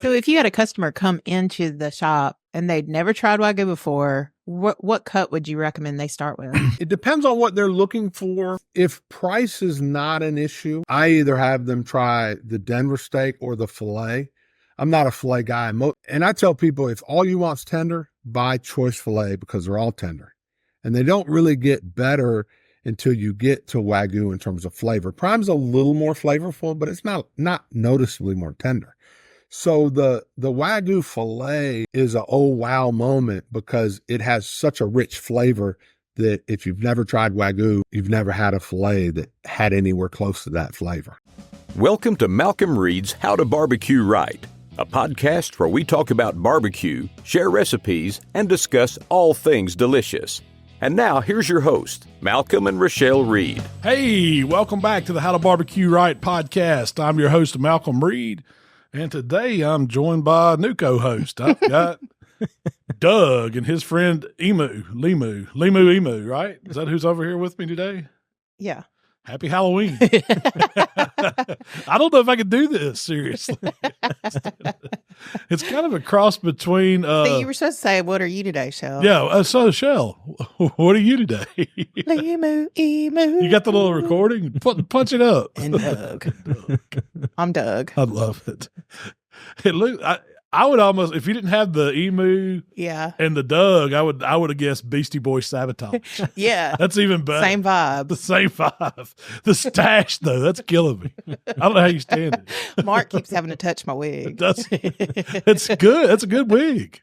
So if you had a customer come into the shop and they'd never tried Wagyu before, what cut would you recommend they start with? It depends on what they're looking for. If price is not an issue, I either have them try the Denver steak or the filet. I'm not a filet guy. And I tell people, if all you want's tender, buy choice filet because they're all tender. And they don't really get better until you get to Wagyu in terms of flavor. Prime's a little more flavorful, but it's not noticeably more tender. So the Wagyu filet is a oh wow moment because it has such a rich flavor that if you've never tried Wagyu, you've never had a filet that had anywhere close to that flavor. Welcome to Malcolm Reed's How to Barbecue Right, a podcast where we talk about barbecue, share recipes, and discuss all things delicious. And now, here's your host, Malcolm and Rochelle Reed. Hey, welcome back to the How to Barbecue Right podcast. I'm your host, Malcolm Reed, and today I'm joined by a new co-host. I've got Doug and his friend Limu, right? Is that who's over here with me today? Yeah. Happy Halloween. I don't know if I can do this, seriously. It's kind of a cross between... you were supposed to say, what are you today, Shell? Yeah, so Shell, what are you today? Limu, emu. You got the little recording? Punch it up. And Doug. I'm Doug. I love it. I would almost, if you didn't have the emu and the Doug, I would have guessed Beastie Boy Sabotage. Yeah. That's even better. Same vibe. The same vibe. The stash, though, that's killing me. I don't know how you stand it. Mark keeps having to touch my wig. It's good. That's a good wig.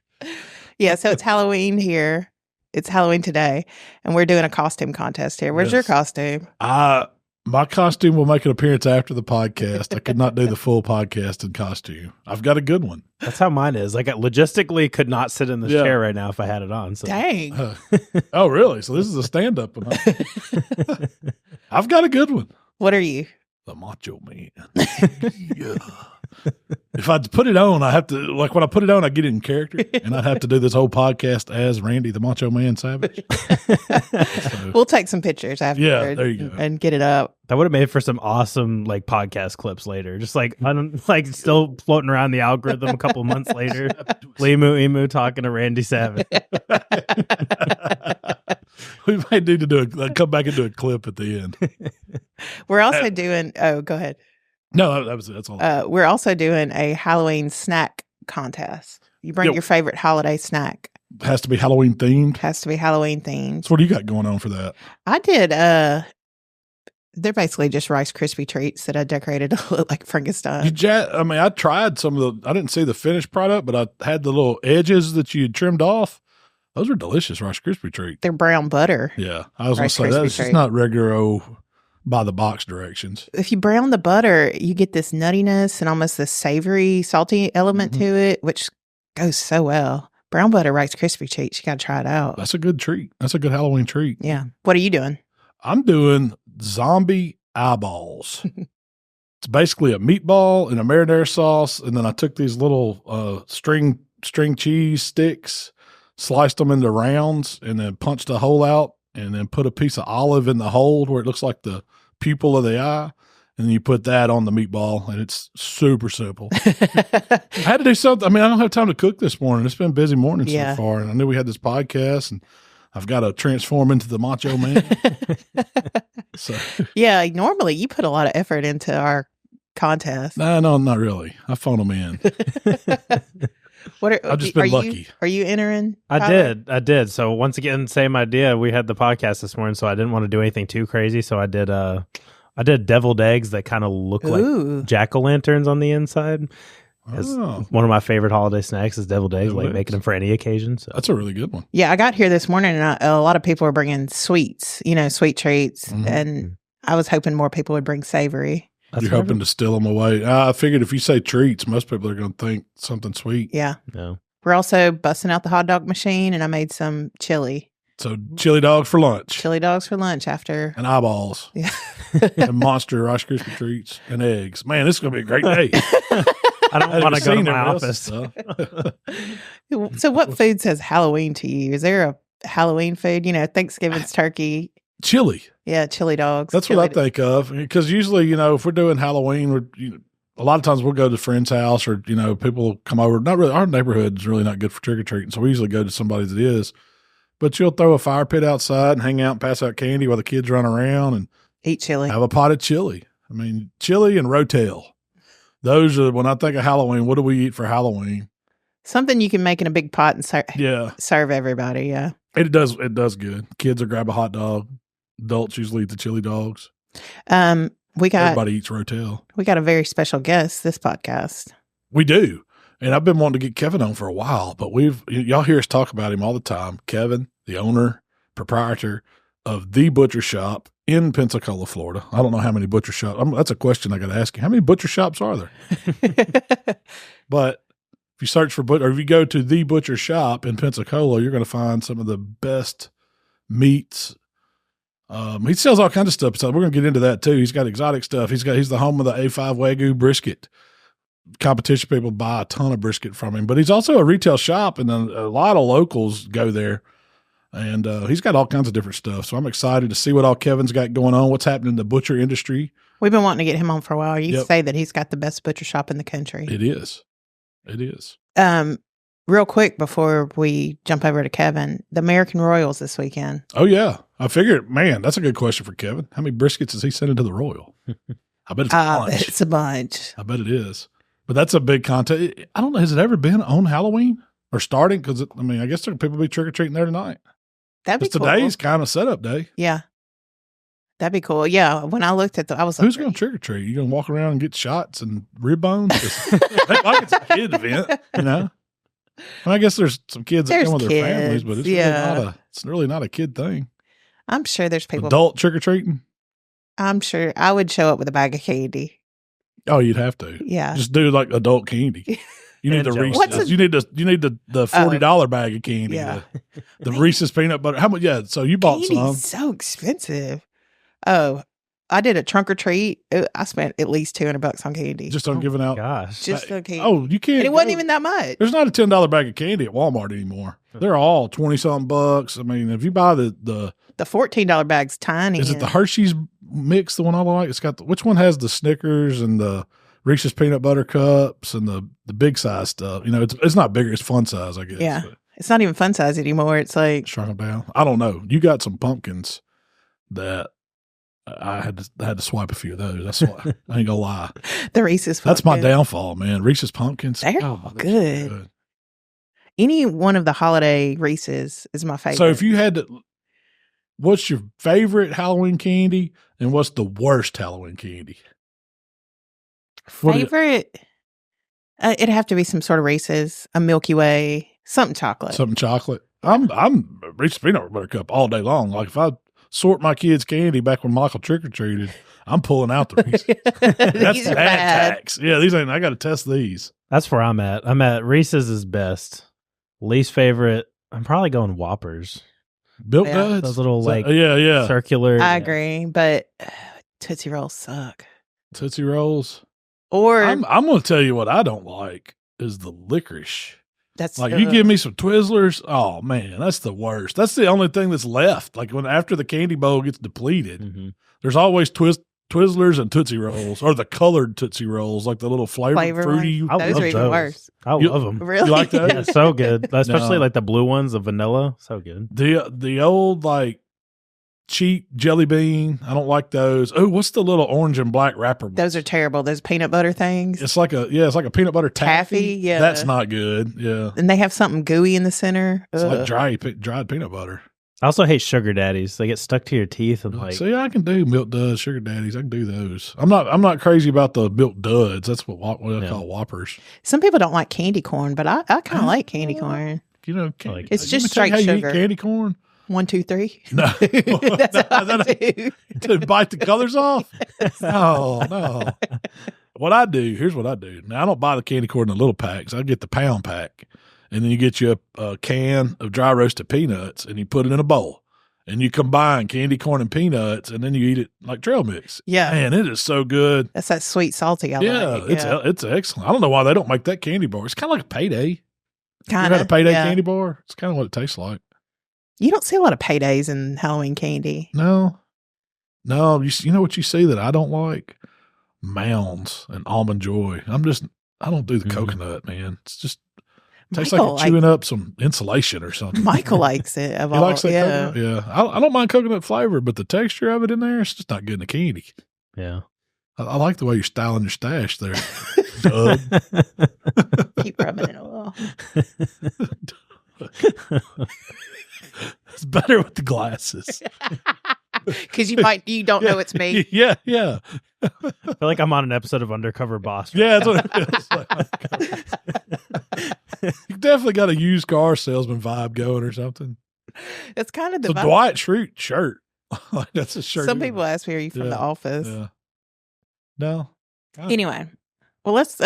Yeah, so it's Halloween here. It's Halloween today, and we're doing a costume contest here. Where's your costume? My costume will make an appearance after the podcast. I could not do the full podcast in costume. I've got a good one. That's how mine is. Like, I logistically could not sit in this chair right now if I had it on. So. Dang. Oh, really? So this is a stand-up one. I've got a good one. What are you? The Macho Man. Yeah. If I put it on, I have to, like when I put it on, I get in character, and I'd have to do this whole podcast as Randy the Macho Man Savage. So, we'll take some pictures after. Yeah, there you go. And get it up. That would have made for some awesome like podcast clips later. Just like still floating around the algorithm a couple months later. Limu Emu talking to Randy Savage. We might need to come back and do a clip at the end. We're also doing. Oh, go ahead. No, that's all. We're also doing a Halloween snack contest. You bring your favorite holiday snack. Has to be Halloween themed. Has to be Halloween themed. So what do you got going on for that? I did. They're basically just Rice Krispie treats that I decorated to look like Frankenstein. I tried some of the. I didn't see the finished product, but I had the little edges that you trimmed off. Those are delicious Rice Krispie treats. They're brown butter. Yeah, I was going to say that's just not regular by the box directions. If you brown the butter, you get this nuttiness and almost this savory, salty element to it, which goes so well. Brown butter Rice Krispie treats. You got to try it out. That's a good treat. That's a good Halloween treat. Yeah. What are you doing? I'm doing zombie eyeballs. It's basically a meatball and a marinara sauce, and then I took these little string cheese sticks, sliced them into rounds, and then punched a hole out, and then put a piece of olive in the hole where it looks like the pupil of the eye, and then you put that on the meatball, and it's super simple. I had to do something. I mean, I don't have time to cook this morning. It's been a busy morning so far, and I knew we had this podcast, and I've got to transform into the Macho Man. So yeah, normally you put a lot of effort into our contest. No, not really. I phone them in. I've just been lucky. Are you entering? I did. So once again, same idea. We had the podcast this morning, so I didn't want to do anything too crazy. So I did deviled eggs that kind of look like jack-o'-lanterns on the inside. One of my favorite holiday snacks is deviled eggs, making them for any occasion. So. That's a really good one. Yeah, I got here this morning, and a lot of people were bringing sweets, sweet treats, and I was hoping more people would bring savory. You're hoping to steal them away. I figured if you say treats, most people are going to think something sweet. Yeah. No. We're also busting out the hot dog machine, and I made some chili. So chili dogs for lunch. Chili dogs for lunch after. And eyeballs. Yeah. And monster Rice Krispie treats and eggs. Man, this is going to be a great day. I don't want to go to my office. So what food says Halloween to you? Is there a Halloween food? Thanksgiving's turkey. Chili. Yeah, chili dogs. That's what I think of. Because usually, if we're doing Halloween, a lot of times we'll go to a friend's house or, people come over. Not really, our neighborhood is really not good for trick-or-treating, so we usually go to somebody's that is. But you'll throw a fire pit outside and hang out and pass out candy while the kids run around and eat chili. Have a pot of chili. I mean, chili and Rotel. Those are, when I think of Halloween, what do we eat for Halloween? Something you can make in a big pot and serve everybody, yeah. It does good. Kids will grab a hot dog. Adults usually eat the chili dogs. Everybody eats Rotel. We got a very special guest this podcast. We do. And I've been wanting to get Kevin on for a while, but y'all hear us talk about him all the time. Kevin, the owner, proprietor of the Butcher Shoppe in Pensacola, Florida. I don't know how many butcher shops. That's a question I got to ask you. How many butcher shops are there? But if you search for or if you go to the Butcher Shoppe in Pensacola, you're going to find some of the best meats. He sells all kinds of stuff. So we're going to get into that too. He's got exotic stuff. He's the home of the A5 Wagyu brisket. Competition people buy a ton of brisket from him, but he's also a retail shop, and a lot of locals go there. And he's got all kinds of different stuff. So I'm excited to see what all Kevin's got going on, what's happening in the butcher industry. We've been wanting to get him on for a while. You say that he's got the best butcher shop in the country. It is. Real quick before we jump over to Kevin, the American Royals this weekend. Oh, yeah. I figured, man, that's a good question for Kevin. How many briskets is he sending to the Royal? I bet it's a bunch. It's a bunch. I bet it is. But that's a big contest. I don't know. Has it ever been on Halloween or starting? Because, I guess there are people be trick-or-treating there tonight. That'd be cool. Today's kind of setup day. Yeah. That'd be cool. Yeah. When I looked at I was like, who's going to trick-or-treat? You going to walk around and get shots and rib bones? Like it's a kid event, And I guess there's some kids that come with their families, but it's really not a kid thing. I'm sure there's people. Adult trick-or-treating? I'm sure I would show up with a bag of candy. Oh, you'd have to. Yeah. Just do like adult candy. You need the Reese's. You need the $40 bag of candy. Yeah. The Reese's peanut butter. How much? Yeah. So you bought some. So expensive. Oh, I did a trunk or treat. I spent at least $200 on candy. Just on giving out. Gosh. Just on candy. Oh, you can't. And it wasn't even that much. There's not a $10 bag of candy at Walmart anymore. They're all 20-something bucks. I mean, if you buy the $14 bag's tiny. Is it the Hershey's mix, the one I like? It's got which one has the Snickers and the Reese's peanut butter cups and the big size stuff? It's not bigger. It's fun size, I guess. Yeah. It's not even fun size anymore. It's like shrunk down. I don't know. You got some pumpkins that I had to swipe a few of those. That's why I ain't gonna lie. The Reese's pumpkin. That's my downfall, man. Reese's pumpkins. They're good. Any one of the holiday Reese's is my favorite. So if you had to, what's your favorite Halloween candy and what's the worst Halloween candy? Favorite? It'd have to be some sort of Reese's, a Milky Way, something chocolate. Something chocolate. I'm Reese's peanut butter cup all day long. Like if I sort my kids' candy back when Michael trick-or-treated, I'm pulling out the Reese's. That's These are bad. tax. Yeah, these ain't. I got to test these. That's where I'm at. I'm at Reese's is best. Least favorite, I'm probably going Whoppers. Milk Duds? Those little yeah. circular. I agree, but Tootsie Rolls suck. Tootsie Rolls. Or I'm going to tell you what I don't like is the licorice. That's like you give me some Twizzlers. Oh man, that's the worst. That's the only thing that's left. Like after the candy bowl gets depleted, there's always Twizzlers and Tootsie Rolls, or the colored Tootsie Rolls, like the little flavor fruity. Those are even worse. I love them. Really? You like those? Yeah, so good. Especially like the blue ones, the vanilla. So good. The old like cheap jelly bean. I don't like those. Oh, what's the little orange and black wrapper ones? Those are terrible. Those peanut butter things. It's like a peanut butter taffy. Yeah, that's not good. Yeah, and they have something gooey in the center. It's like dried peanut butter. I also hate sugar daddies. They get stuck to your teeth and like. See, I can do Milk Duds, sugar daddies. I can do those. I'm not crazy about the Milk Duds. That's what I call Whoppers. Some people don't like candy corn, but I kind of like candy corn. It's just straight sugar. You eat candy corn. 1, 2, 3. No, That's what I do. To bite the colors off. No. Here's what I do. Now I don't buy the candy corn in the little packs. I get the pound pack. And then you get you a can of dry roasted peanuts and you put it in a bowl and you combine candy corn and peanuts and then you eat it like trail mix. Yeah. Man, it is so good. That's that sweet salty. It's excellent. I don't know why they don't make that candy bar. It's kind of like a payday. Kind of. You had a payday candy bar? It's kind of what it tastes like. You don't see a lot of paydays in Halloween candy. No. You know what you see that I don't like? Mounds and Almond Joy. I don't do the coconut, man. It's just tastes Michael, like chewing up some insulation or something. Michael likes it. He likes that coconut? Yeah. I don't mind coconut flavor, but the texture of it in there, it's just not good in the candy. Yeah. I like the way you're styling your stash there, Doug. Keep rubbing it a little. It's better with the glasses. Because you don't know it's me. Yeah. I feel like I'm on an episode of Undercover Boss. Yeah, that's what it feels like. You definitely got a used car salesman vibe going or something. It's kind of the Dwight Schrute shirt. Like, that's a shirt. Some people ask me, "Are you from The Office?" Yeah. No. Anyway, well, let's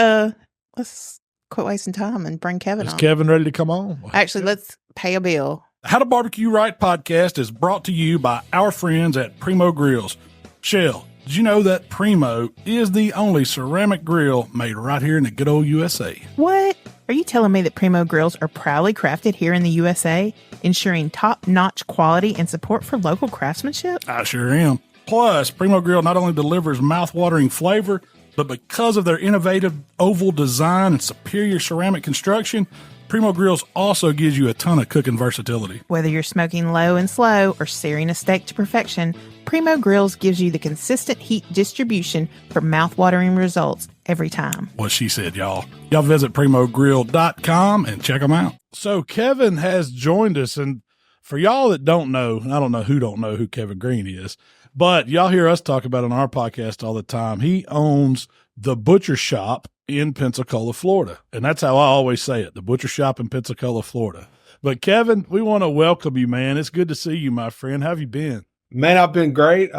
quit wasting time and bring Kevin on. Is Kevin ready to come on? Actually, let's pay a bill. How to Barbecue Right podcast is brought to you by our friends at Primo Grills. Shell, did you know that Primo is the only ceramic grill made right here in the good old USA? What? Are you telling me that Primo Grills are proudly crafted here in the USA, ensuring top-notch quality and support for local craftsmanship? I sure am. Plus, Primo Grill not only delivers mouth-watering flavor, but because of their innovative oval design and superior ceramic construction, Primo Grills also gives you a ton of cooking versatility. Whether you're smoking low and slow or searing a steak to perfection, Primo Grills gives you the consistent heat distribution for mouth-watering results every time. What she said, y'all. Y'all visit primogrill.com and check them out. So Kevin has joined us, and for y'all that don't know, I don't know who Kevin Green is, but y'all hear us talk about it on our podcast all the time. He owns the Butcher Shoppe in Pensacola, Florida. And that's how I always say it, the Butcher Shoppe in Pensacola, Florida. But Kevin, we want to welcome you, man. It's good to see you, my friend. How have you been? Man, I've been great.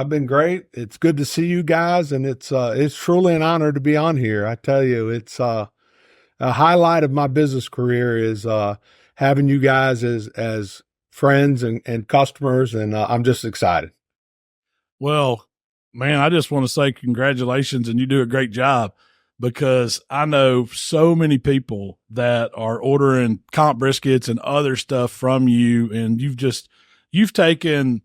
It's good to see you guys, and it's truly an honor to be on here. I tell you, it's a highlight of my business career is having you guys as friends and customers, and I'm just excited. Well, man, I just want to say congratulations, and you do a great job, because I know so many people that are ordering comp briskets and other stuff from you, and you've taken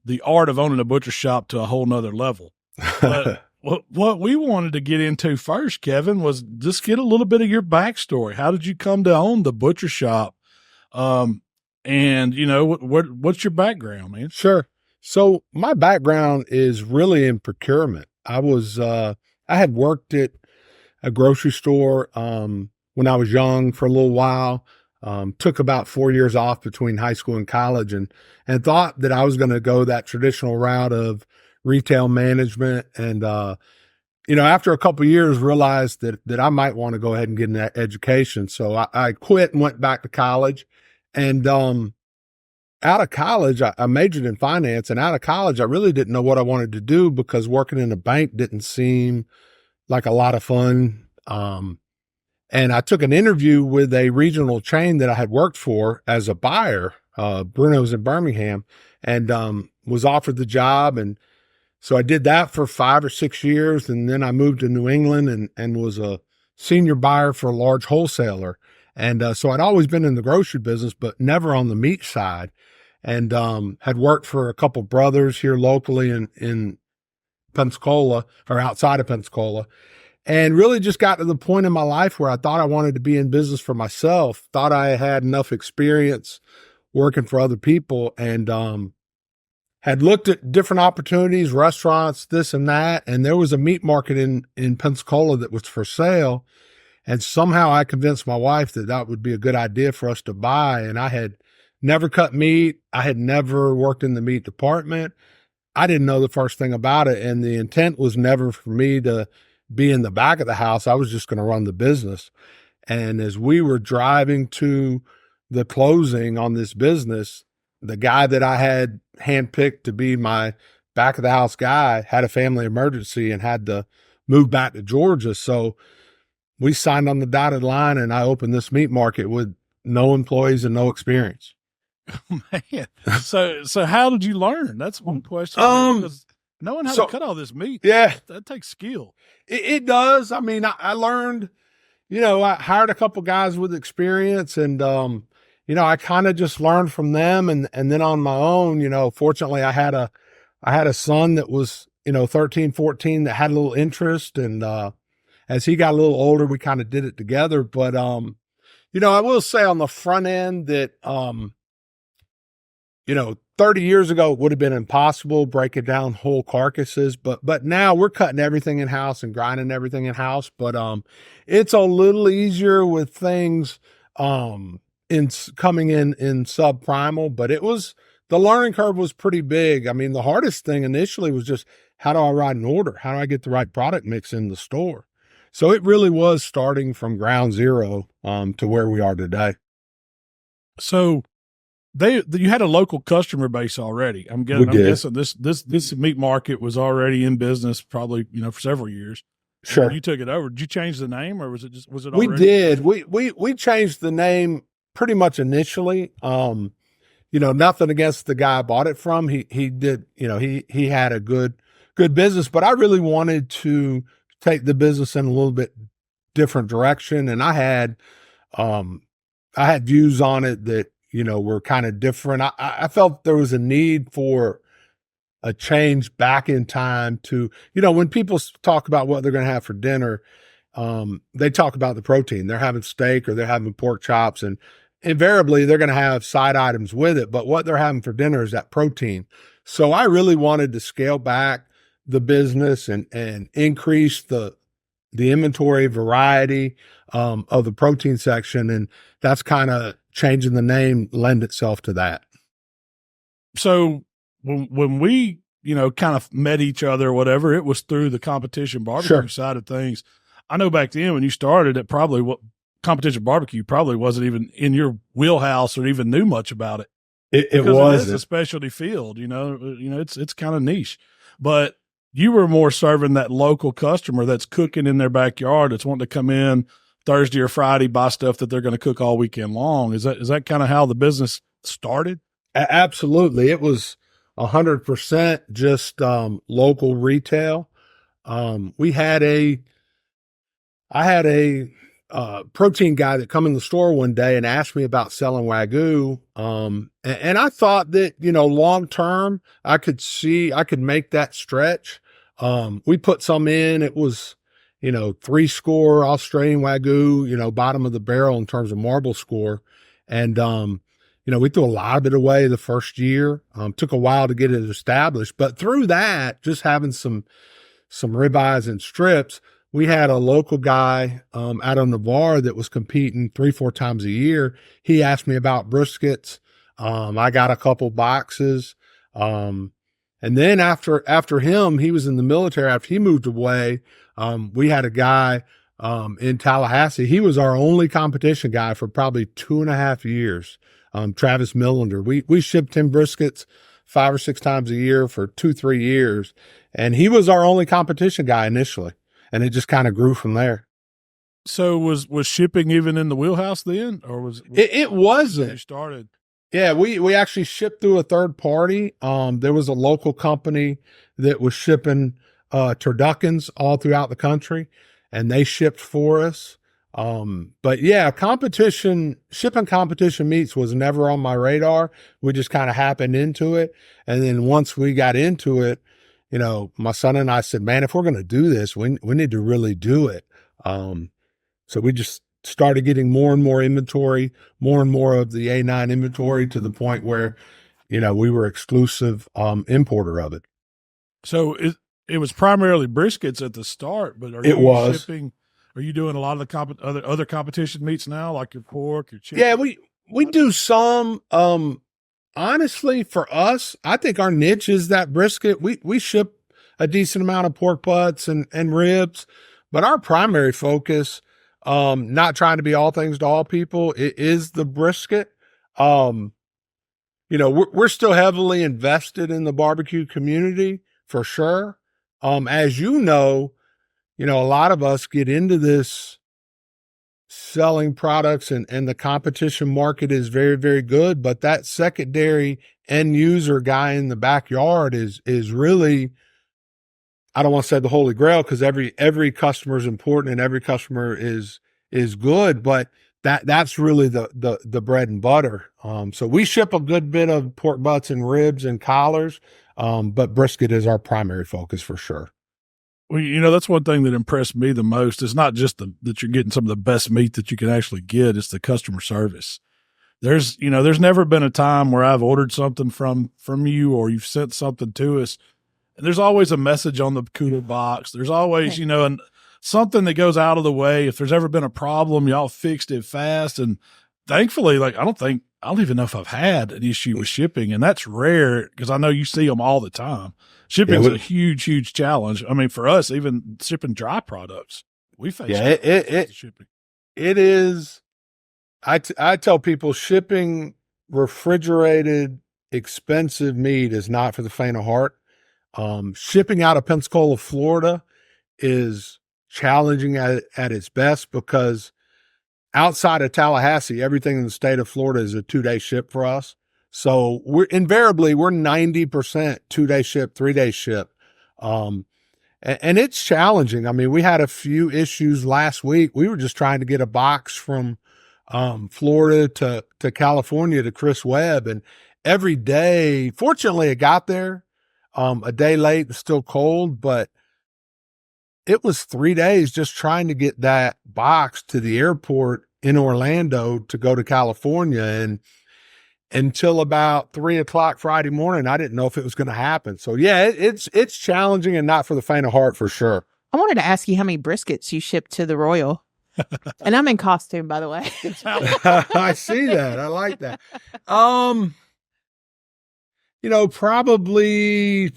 the art of owning a butcher shop to a whole nother level. But what we wanted to get into first, Kevin, was just get a little bit of your backstory. How did you come to own the butcher shop? And what's your background, man? Sure. So my background is really in procurement. I had worked at a grocery store when I was young for a little while. Took about 4 years off between high school and college, and thought that I was going to go that traditional route of retail management. And, after a couple of years, realized that I might want to go ahead and get an education. So I quit and went back to college. And out of college, I majored in finance, and out of college, I really didn't know what I wanted to do, because working in a bank didn't seem like a lot of fun. And I took an interview with a regional chain that I had worked for as a buyer, Bruno's in Birmingham, and was offered the job. And so I did that for 5 or 6 years. And then I moved to New England and was a senior buyer for a large wholesaler. And so I'd always been in the grocery business, but never on the meat side. And had worked for a couple brothers here locally in Pensacola, or outside of Pensacola. And really just got to the point in my life where I thought I wanted to be in business for myself, thought I had enough experience working for other people, and had looked at different opportunities, restaurants, this and that. And there was a meat market in Pensacola that was for sale. And somehow I convinced my wife that would be a good idea for us to buy. And I had never cut meat. I had never worked in the meat department. I didn't know the first thing about it. And the intent was never for me to be in the back of the house. I was just going to run the business. And as we were driving to the closing on this business, the guy that I had handpicked to be my back of the house guy had a family emergency and had to move back to Georgia. So we signed on the dotted line, and I opened this meat market with no employees and no experience. Man, so how did you learn? That's one question. Because knowing how to cut all this meat, that takes skill. It does. I mean, I learned, I hired a couple guys with experience, and I kind of just learned from them, and then on my own, fortunately I had a son that was 13, 14 that had a little interest. And as he got a little older, we kind of did it together. But, I will say on the front end that, 30 years ago, it would have been impossible breaking down whole carcasses, but now we're cutting everything in house and grinding everything in house. But, it's a little easier with things, coming in subprimal, but the learning curve was pretty big. I mean, the hardest thing initially was just, how do I write an order? How do I get the right product mix in the store? So it really was starting from ground zero, to where we are today. So you had a local customer base already. I'm guessing this meat market was already in business probably, for several years. Sure. You took it over. Did you change the name, or was it already? We did. We changed the name pretty much initially. Nothing against the guy I bought it from. He did, he had a good business, but I really wanted to take the business in a little bit different direction. And I had views on it that, were kind of different. I felt there was a need for a change back in time to, when people talk about what they're going to have for dinner, they talk about the protein. They're having steak or they're having pork chops, and invariably they're going to have side items with it. But what they're having for dinner is that protein. So I really wanted to scale back the business and increase the inventory variety, of the protein section. And that's kind of changing the name lend itself to that. So when we, kind of met each other or whatever, it was through the competition barbecue side of things. I know back then when you started, it probably competition barbecue probably wasn't even in your wheelhouse or even knew much about it. It was a specialty field, it's kind of niche, but you were more serving that local customer that's cooking in their backyard, that's wanting to come in Thursday or Friday, buy stuff that they're going to cook all weekend long. Is that kind of how the business started? Absolutely. It was 100% just, local retail. I had a protein guy that come in the store one day and asked me about selling Wagyu. And I thought that, long term, I could make that stretch. We put some in. It was, 3 score Australian Wagyu, bottom of the barrel in terms of marble score. And, we threw a lot of it away the first year. Took a while to get it established, but through that, just having some ribeyes and strips, we had a local guy, out of Navarre that was competing 3-4 times a year. He asked me about briskets. I got a couple boxes. And then after him, he was in the military. After he moved away, we had a guy, in Tallahassee. He was our only competition guy for probably 2.5 years. Travis Millender. We shipped him briskets 5 or 6 times a year for 2-3 years. And he was our only competition guy initially. And it just kind of grew from there. So was shipping even in the wheelhouse then, or was it wasn't? You started. Yeah, we actually shipped through a third party. There was a local company that was shipping turduckens all throughout the country, and they shipped for us. But yeah, shipping competition meats was never on my radar. We just kind of happened into it. And then once we got into it, my son and I said, man, if we're going to do this, we need to really do it. So we just started getting more and more inventory, more and more of the A9 inventory, to the point where, we were exclusive, importer of it. So it was primarily briskets at the start, but are you doing a lot of the other competition meats now, like your pork, your chicken? Yeah, we do some. Honestly, for us, I think our niche is that brisket. We ship a decent amount of pork butts and ribs, but our primary focus, not trying to be all things to all people, it is the brisket. We're still heavily invested in the barbecue community for sure. As a lot of us get into this selling products and the competition market is very, very good, but that secondary end user guy in the backyard is really, I don't want to say the holy grail, because every customer is important and every customer is good, but that's really the bread and butter. So we ship a good bit of pork butts and ribs and collars, but brisket is our primary focus for sure. Well, you know, that's one thing that impressed me the most. It's not just that you're getting some of the best meat that you can actually get. It's the customer service. There's never been a time where I've ordered something from you or you've sent something to us. And there's always a message on the cooler box. There's always, and something that goes out of the way. If there's ever been a problem, y'all fixed it fast. And thankfully, like, I don't even know if I've had an issue with shipping, and that's rare because I know you see them all the time. Shipping is a huge, huge challenge. I mean, for us, even shipping dry products, we face shipping. It is. I tell people shipping refrigerated, expensive meat is not for the faint of heart. Shipping out of Pensacola, Florida is challenging at its best because outside of Tallahassee, everything in the state of Florida is a 2-day ship for us. So we're 90% 2-day ship, 3-day ship. And it's challenging. I mean, we had a few issues last week. We were just trying to get a box from Florida to California to Chris Webb, and every day, fortunately it got there a day late and still cold, but it was 3 days just trying to get that box to the airport in Orlando to go to California. And until about 3:00 Friday morning, I didn't know if it was going to happen. So yeah, it's challenging and not for the faint of heart for sure. I wanted to ask you how many briskets you shipped to the Royal. And I'm in costume, by the way. I see that. I like that. Probably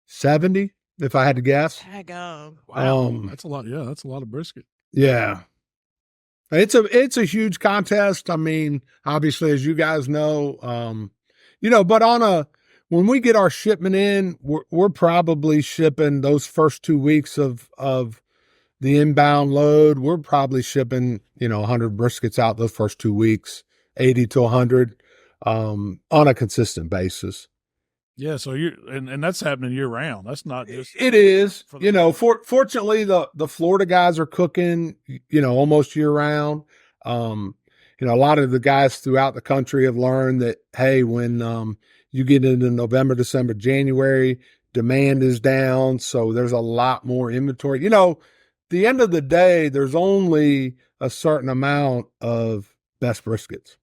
70. If I had to guess. Wow. That's a lot. Yeah. That's a lot of brisket. Yeah. It's a huge contest. I mean, obviously, as you guys know, but when we get our shipment in, we're probably shipping those first 2 weeks of the inbound load. We're probably shipping, 100 briskets out those first 2 weeks, 80 to 100, on a consistent basis. Yeah, so and that's happening year round. That's not just it is. Fortunately, the Florida guys are cooking, almost year round. A lot of the guys throughout the country have learned that, hey, when you get into November, December, January, demand is down, so there's a lot more inventory. The end of the day, there's only a certain amount of best briskets.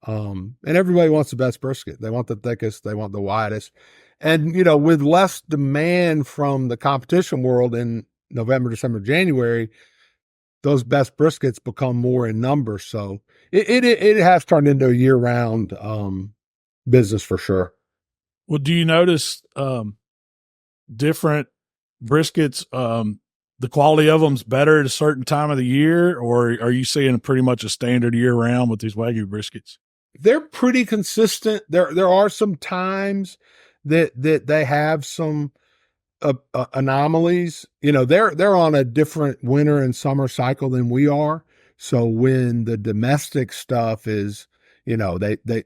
And everybody wants the best brisket. They want the thickest, they want the widest. And, with less demand from the competition world in November, December, January, those best briskets become more in number. So it has turned into a year round, business for sure. Well, do you notice, different briskets, the quality of them's better at a certain time of the year, or are you seeing pretty much a standard year round with these Wagyu briskets? They're pretty consistent. There are some times that they have some anomalies. They're on a different winter and summer cycle than we are. So when the domestic stuff is, they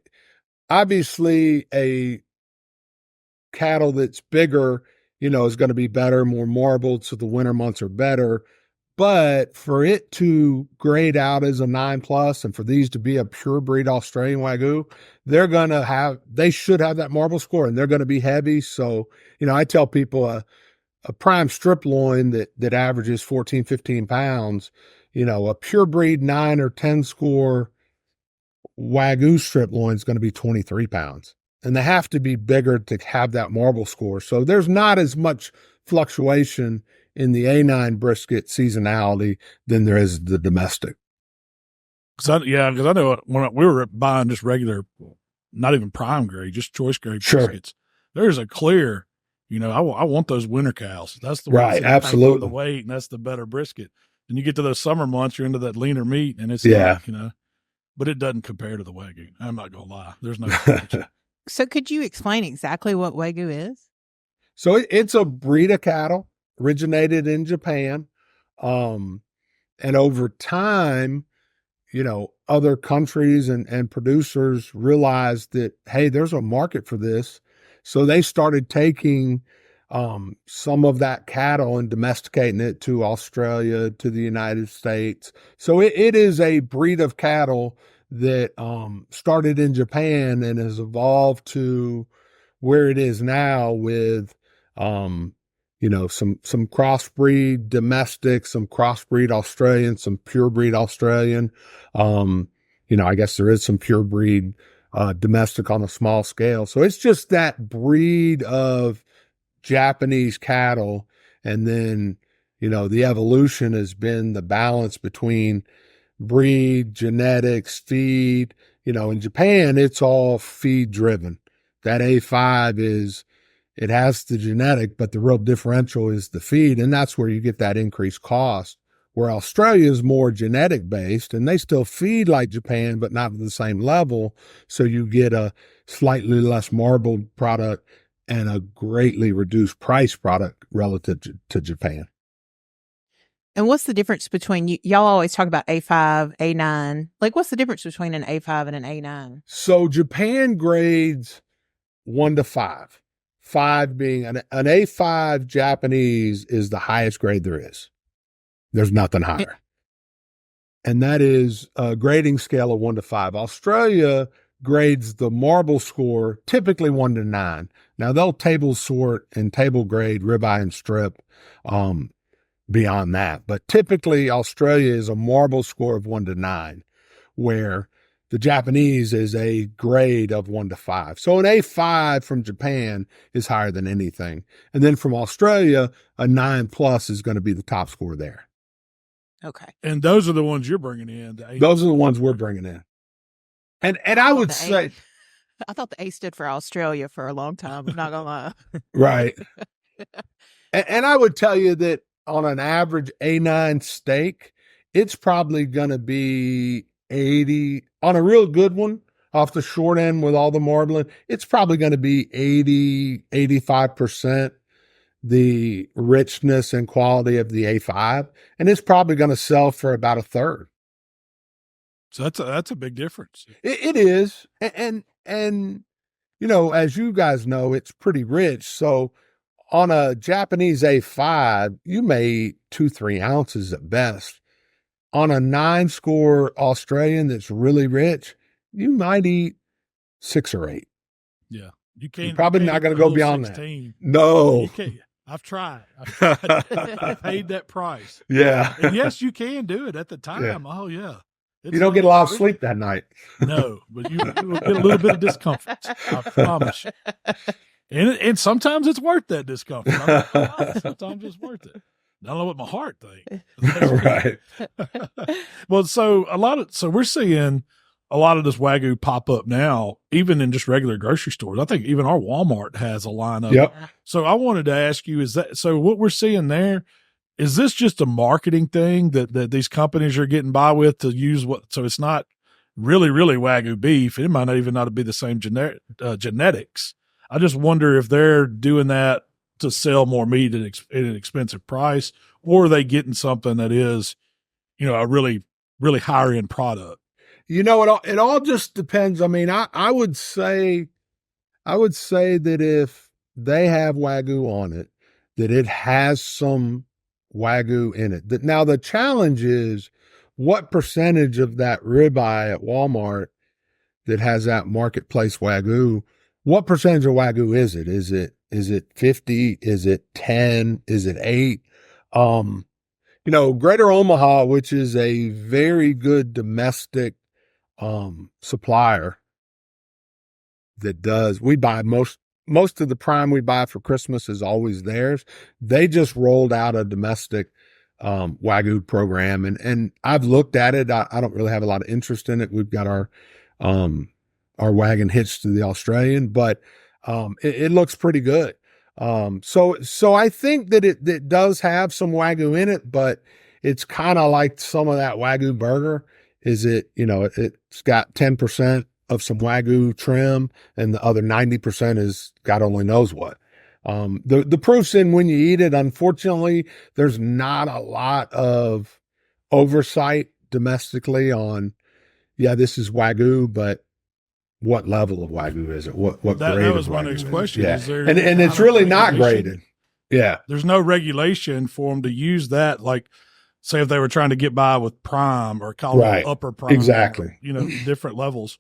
obviously a cattle that's bigger, is going to be better, more marbled. So the winter months are better. But for it to grade out as a 9+ and for these to be a pure breed Australian Wagyu, they should have that marble score, and they're going to be heavy. So, I tell people a prime strip loin that averages 14, 15 pounds, a pure breed 9 or 10 score Wagyu strip loin is going to be 23 pounds. And they have to be bigger to have that marble score. So there's not as much fluctuation in the A9 brisket seasonality than there is the domestic. Because I know when we were buying just regular, not even prime grade, just choice grade briskets, there's a clear, I want those winter cows. That's the right, absolutely the weight, and that's the better brisket. And you get to those summer months, you're into that leaner meat, and it's but it doesn't compare to the Wagyu. I'm not gonna lie, there's no. So could you explain exactly what Wagyu is? So it's a breed of cattle originated in Japan. And over time, other countries and producers realized that, hey, there's a market for this. So they started taking some of that cattle and domesticating it to Australia, to the United States. So it is a breed of cattle that started in Japan and has evolved to where it is now with some crossbreed domestic, some crossbreed Australian, some purebreed Australian. I guess there is some purebreed domestic on a small scale. So it's just that breed of Japanese cattle. And then, the evolution has been the balance between breed, genetics, feed. In Japan, it's all feed driven. That A5 it has the genetic, but the real differential is the feed. And that's where you get that increased cost, where Australia is more genetic based and they still feed like Japan, but not at the same level. So you get a slightly less marbled product and a greatly reduced price product relative to Japan. And what's the difference between y'all always talk about A5, A9. Like, what's the difference between an A5 and an A9? So Japan grades 1 to 5. 5 being an A5 Japanese is the highest grade there is. There's nothing higher. And that is a grading scale of 1 to 5. Australia grades the marble score typically 1 to 9. Now they'll table sort and table grade ribeye and strip beyond that. But typically Australia is a marble score of 1 to 9, where the Japanese is a grade of 1 to 5. So an A5 from Japan is higher than anything. And then from Australia, a 9+ is going to be the top score there. Okay. And those are the ones you're bringing in. Those are the ones we're bringing in. And I would say, I thought the A stood for Australia for a long time. I'm not going to lie. Right. and I would tell you that on an average A9 steak, it's probably going to be 80 on a real good one off the short end with all the marbling. It's probably going to be 85% the richness and quality of the A5. And it's probably going to sell for about a third. So that's a big difference. It is. And, as you guys know, it's pretty rich. So on a Japanese A5, you may eat 2-3 ounces at best. On a 9-score Australian that's really rich, you might eat 6 or 8. Yeah. You're probably not going to go beyond 16. that. No. You can't. I've tried. I paid that price. Yeah. And yes, you can do it at the time. Yeah. Oh, yeah. You don't get a lot of sleep that night. No, but you will get a little bit of discomfort. I promise you. And sometimes it's worth that discomfort. Sometimes it's worth it. I don't know what my heart thinks. Right. Well, so we're seeing a lot of this Wagyu pop up now, even in just regular grocery stores. I think even our Walmart has a line of Yep. it. So I wanted to ask you, so what we're seeing there, is this just a marketing thing that these companies are getting by with to use so it's not really, really Wagyu beef. It might not even be the same genetics. I just wonder if they're doing that to sell more meat at an expensive price, or are they getting something that is, a really, really higher end product? It all just depends. I mean, I would say that if they have Wagyu on it, that it has some Wagyu in it. Now the challenge is, what percentage of that ribeye at Walmart that has that marketplace Wagyu, what percentage of Wagyu is it? Is it 50? Is it 10? Is it 8? Greater Omaha, which is a very good domestic supplier we buy most of the prime we buy for Christmas is always theirs. They just rolled out a domestic Wagyu program, and I've looked at it. I don't really have a lot of interest in it. We've got our wagon hitched to the Australian, but it looks pretty good. So I think that it does have some Wagyu in it, but it's kind of like some of that Wagyu burger. It's got 10% of some Wagyu trim, and the other 90% is God only knows what. The proof's in when you eat it. Unfortunately, there's not a lot of oversight domestically on, this is Wagyu, but what level of Wagyu is it? What grade? That was my next question. Yeah. Is there and it's really not graded. Yeah. There's no regulation for them to use that. Like, say if they were trying to get by with prime or call it upper prime, exactly, or, different levels.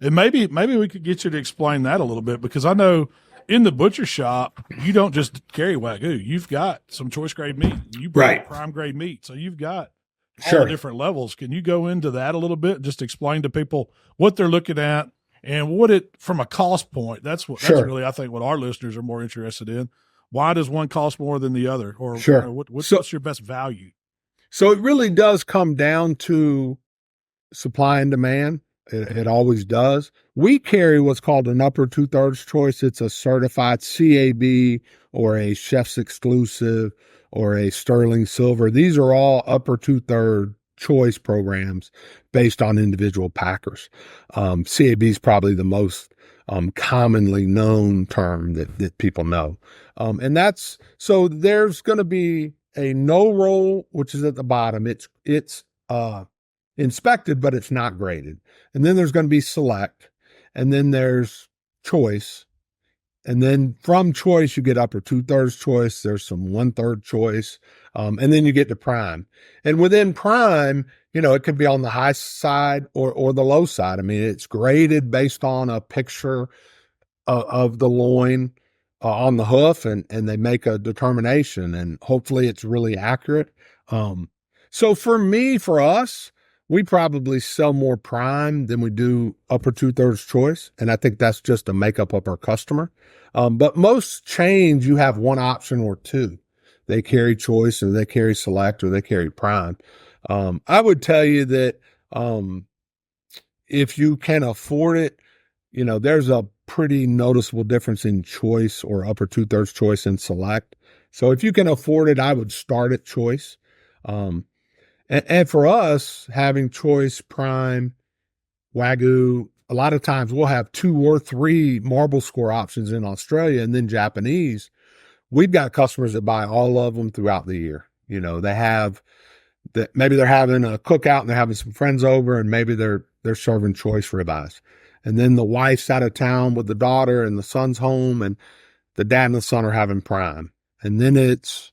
And maybe we could get you to explain that a little bit, because I know in the butcher shop, you don't just carry Wagyu. You've got some choice grade meat. You bring prime grade meat. So you've got all the different levels. Can you go into that a little bit? Just explain to people what they're looking at and what it, from a cost point, that's really, I think, what our listeners are more interested in. Why does one cost more than the other? Or what's your best value? So it really does come down to supply and demand. It always does. We carry what's called an upper 2/3 choice. It's a certified CAB or a chef's exclusive or a sterling silver. These are all upper 2/3 choice programs based on individual packers. CAB is probably the most commonly known term that people know. And that's, so there's going to be a no roll, which is at the bottom. It's inspected, but it's not graded. And then there's going to be select, and then there's choice. And then from choice, you get upper 2/3 choice. There's some 1/3 choice. And then you get to prime. And within prime, it could be on the high side or the low side. I mean, it's graded based on a picture of the loin on the hoof, and they make a determination, and hopefully it's really accurate. So for us, we probably sell more prime than we do upper 2/3 choice. And I think that's just a makeup of our customer. But most chains, you have one option or two. They carry choice, or they carry select, or they carry prime. I would tell you that if you can afford it, there's a pretty noticeable difference in choice or upper 2/3 choice and select. So if you can afford it, I would start at choice. And for us, having choice, prime, Wagyu, a lot of times we'll have 2 or 3 marble score options in Australia, and then Japanese. We've got customers that buy all of them throughout the year. They have that, maybe they're having a cookout and they're having some friends over, and maybe they're serving choice ribeyes. And then the wife's out of town with the daughter, and the son's home, and the dad and the son are having prime. And then it's,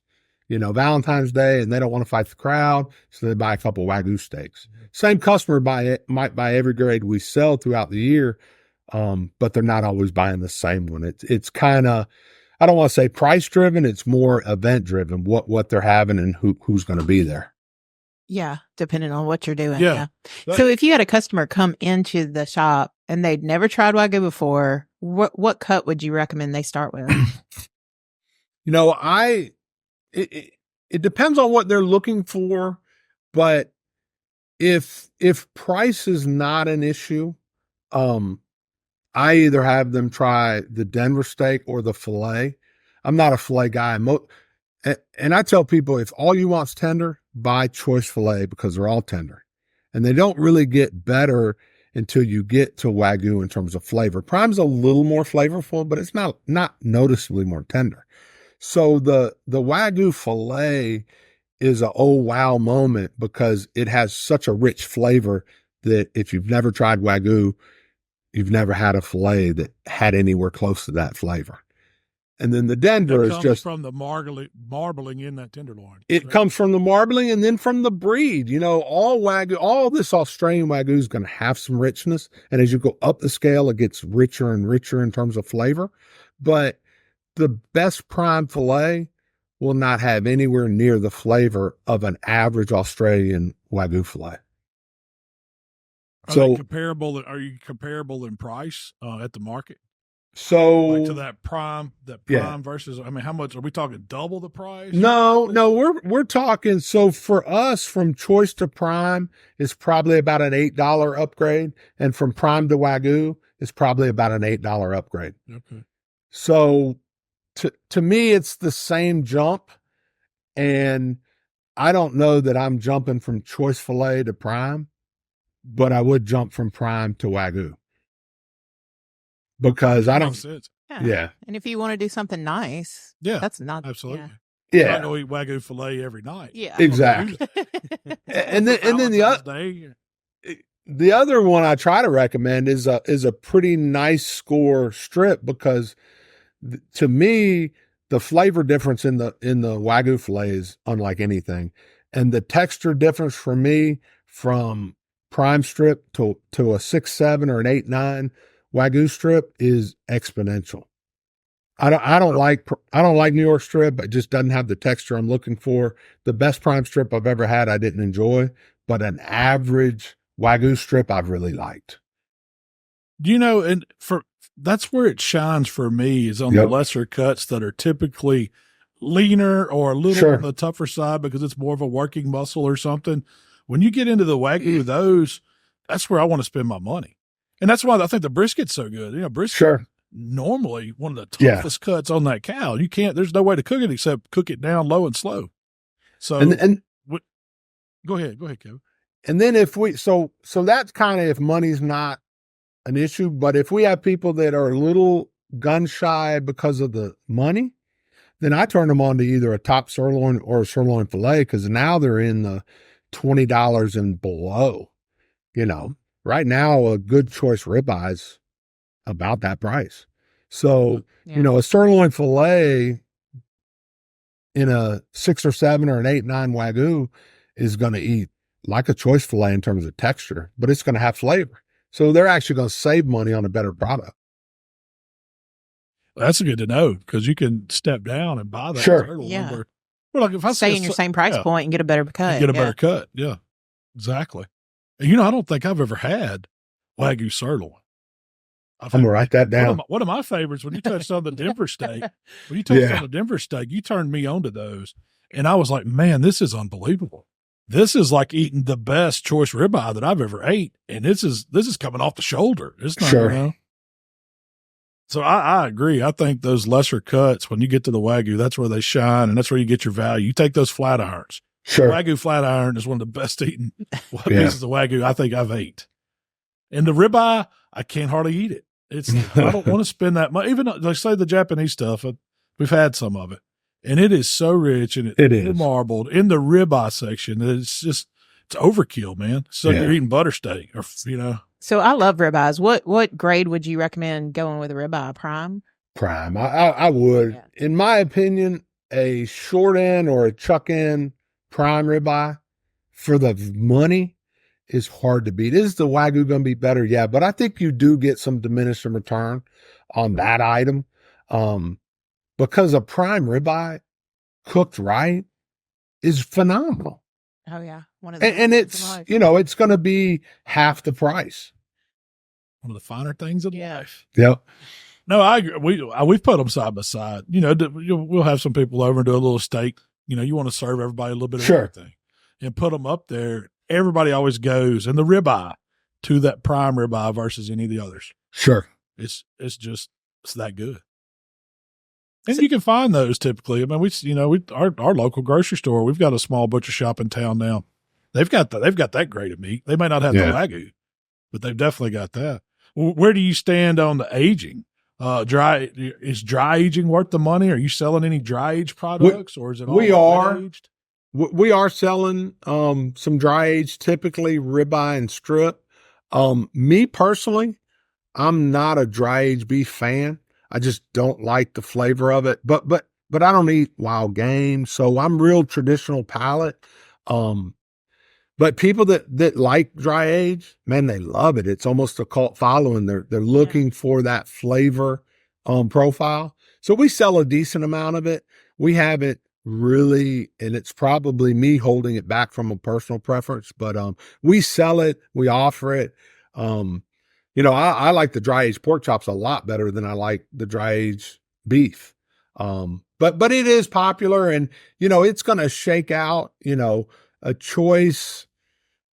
Valentine's Day, and they don't want to fight the crowd, so they buy a couple Wagyu steaks. Same customer might buy every grade we sell throughout the year, but they're not always buying the same one. It's kind of, I don't want to say price driven. It's more event driven, what they're having and who's going to be there. Yeah, depending on what you're doing. Yeah. So if you had a customer come into the shop and they'd never tried Wagyu before, what cut would you recommend they start with? It depends on what they're looking for, but if price is not an issue, I either have them try the Denver steak or the filet. I'm not a filet guy. And I tell people, if all you want's tender, buy choice filet, because they're all tender. And they don't really get better until you get to Wagyu in terms of flavor. Prime's a little more flavorful, but it's not noticeably more tender. So the Wagyu filet is a oh wow moment, because it has such a rich flavor that if you've never tried Wagyu, you've never had a filet that had anywhere close to that flavor. And then the Denver is just from the marbling in that tenderloin. It comes from the marbling, and then from the breed. All Wagyu, all this Australian Wagyu is going to have some richness. And as you go up the scale, it gets richer and richer in terms of flavor. But the best prime filet will not have anywhere near the flavor of an average Australian Wagyu filet. Are you comparable in price at the market? So like to that prime versus, how much are we talking? Double the price? No, we're talking. So for us, from choice to prime is probably about an $8 upgrade, and from prime to Wagyu is probably about an $8 upgrade. Okay. So to me, it's the same jump, and I don't know that I'm jumping from choice filet to prime, but I would jump from prime to Wagyu. Because I don't. Yeah. And if you want to do something nice, that's not absolutely. Yeah. I'm not going to eat Wagyu filet every night. Yeah. Exactly. and then the other one I try to recommend is a pretty nice score strip, because to me, the flavor difference in the Wagyu filet is unlike anything. And the texture difference for me from prime strip to a 6-7 or an 8-9 Wagyu strip is exponential. I don't like New York strip. It just doesn't have the texture I'm looking for. The best prime strip I've ever had, I didn't enjoy, but an average Wagyu strip I've really liked. And that's where it shines for me, is on the lesser cuts that are typically leaner or a little on the tougher side because it's more of a working muscle or something. When you get into the Wagyu, that's where I want to spend my money. And that's why I think the brisket's so good. Brisket normally one of the toughest cuts on that cow. There's no way to cook it except cook it down low and slow. So, go ahead, Kevin. And then so that's kind of if money's not an issue, but if we have people that are a little gun shy because of the money, then I turn them on to either a top sirloin or a sirloin filet, because now they're in the $20 and below. Right now a good choice ribeye about that price. So, a sirloin filet in a 6 or 7 or an 8-9 Wagyu is going to eat like a choice filet in terms of texture, but it's going to have flavor. So they're actually going to save money on a better product. Well, that's good to know, because you can step down and buy that. Yeah. Well, like if I stay in your same price point and get a better cut. Better cut. Yeah, exactly. And I don't think I've ever had Wagyu sirloin. I'm going to write that down. One of my favorites, when you touched on the Denver steak, you turned me on to those. And I was like, man, this is unbelievable. This is like eating the best choice ribeye that I've ever ate. And this is coming off the shoulder. It's not, So I agree. I think those lesser cuts, when you get to the Wagyu, that's where they shine, and that's where you get your value. You take those flat irons. Sure. Wagyu flat iron is one of the best eating pieces of Wagyu I think I've ate. And the ribeye, I can't hardly eat it. I don't want to spend that much. Even like say the Japanese stuff, we've had some of it, and it is so rich and it's marbled in the ribeye section. It's overkill, man. So you're eating butter steak, or So I love ribeyes. What grade would you recommend going with a ribeye? Prime? Prime. I would. Yeah. In my opinion, a short end or a chuck end prime ribeye for the money is hard to beat. Is the Wagyu going to be better? Yeah, but I think you do get some diminishing return on that item, because a prime ribeye cooked right is phenomenal. Oh yeah. And it's, it's going to be half the price. One of the finer things in life. Yep. No, I agree. We've put them side by side. We'll have some people over and do a little steak. You want to serve everybody a little bit of everything and put them up there. Everybody always goes, and the ribeye to that prime ribeye versus any of the others. Sure. It's that good. And you can find those typically. I mean, our local grocery store, we've got a small butcher shop in town now. They've got that grade of meat. They may not have the Wagyu, but they've definitely got that. Where do you stand on the aging? Is dry aging worth the money? Are you selling any dry aged products, or is it all aged? We are selling some dry aged, typically ribeye and strip. Me personally, I'm not a dry aged beef fan. I just don't like the flavor of it. But I don't eat wild game, so I'm real traditional palate. But people that like dry age, man, they love it. It's almost a cult following. They're looking for that flavor profile. So we sell a decent amount of it. We have it really, and it's probably me holding it back from a personal preference, but we sell it, we offer it. I like the dry aged pork chops a lot better than I like the dry aged beef. But it is popular, and it's going to shake out, a choice,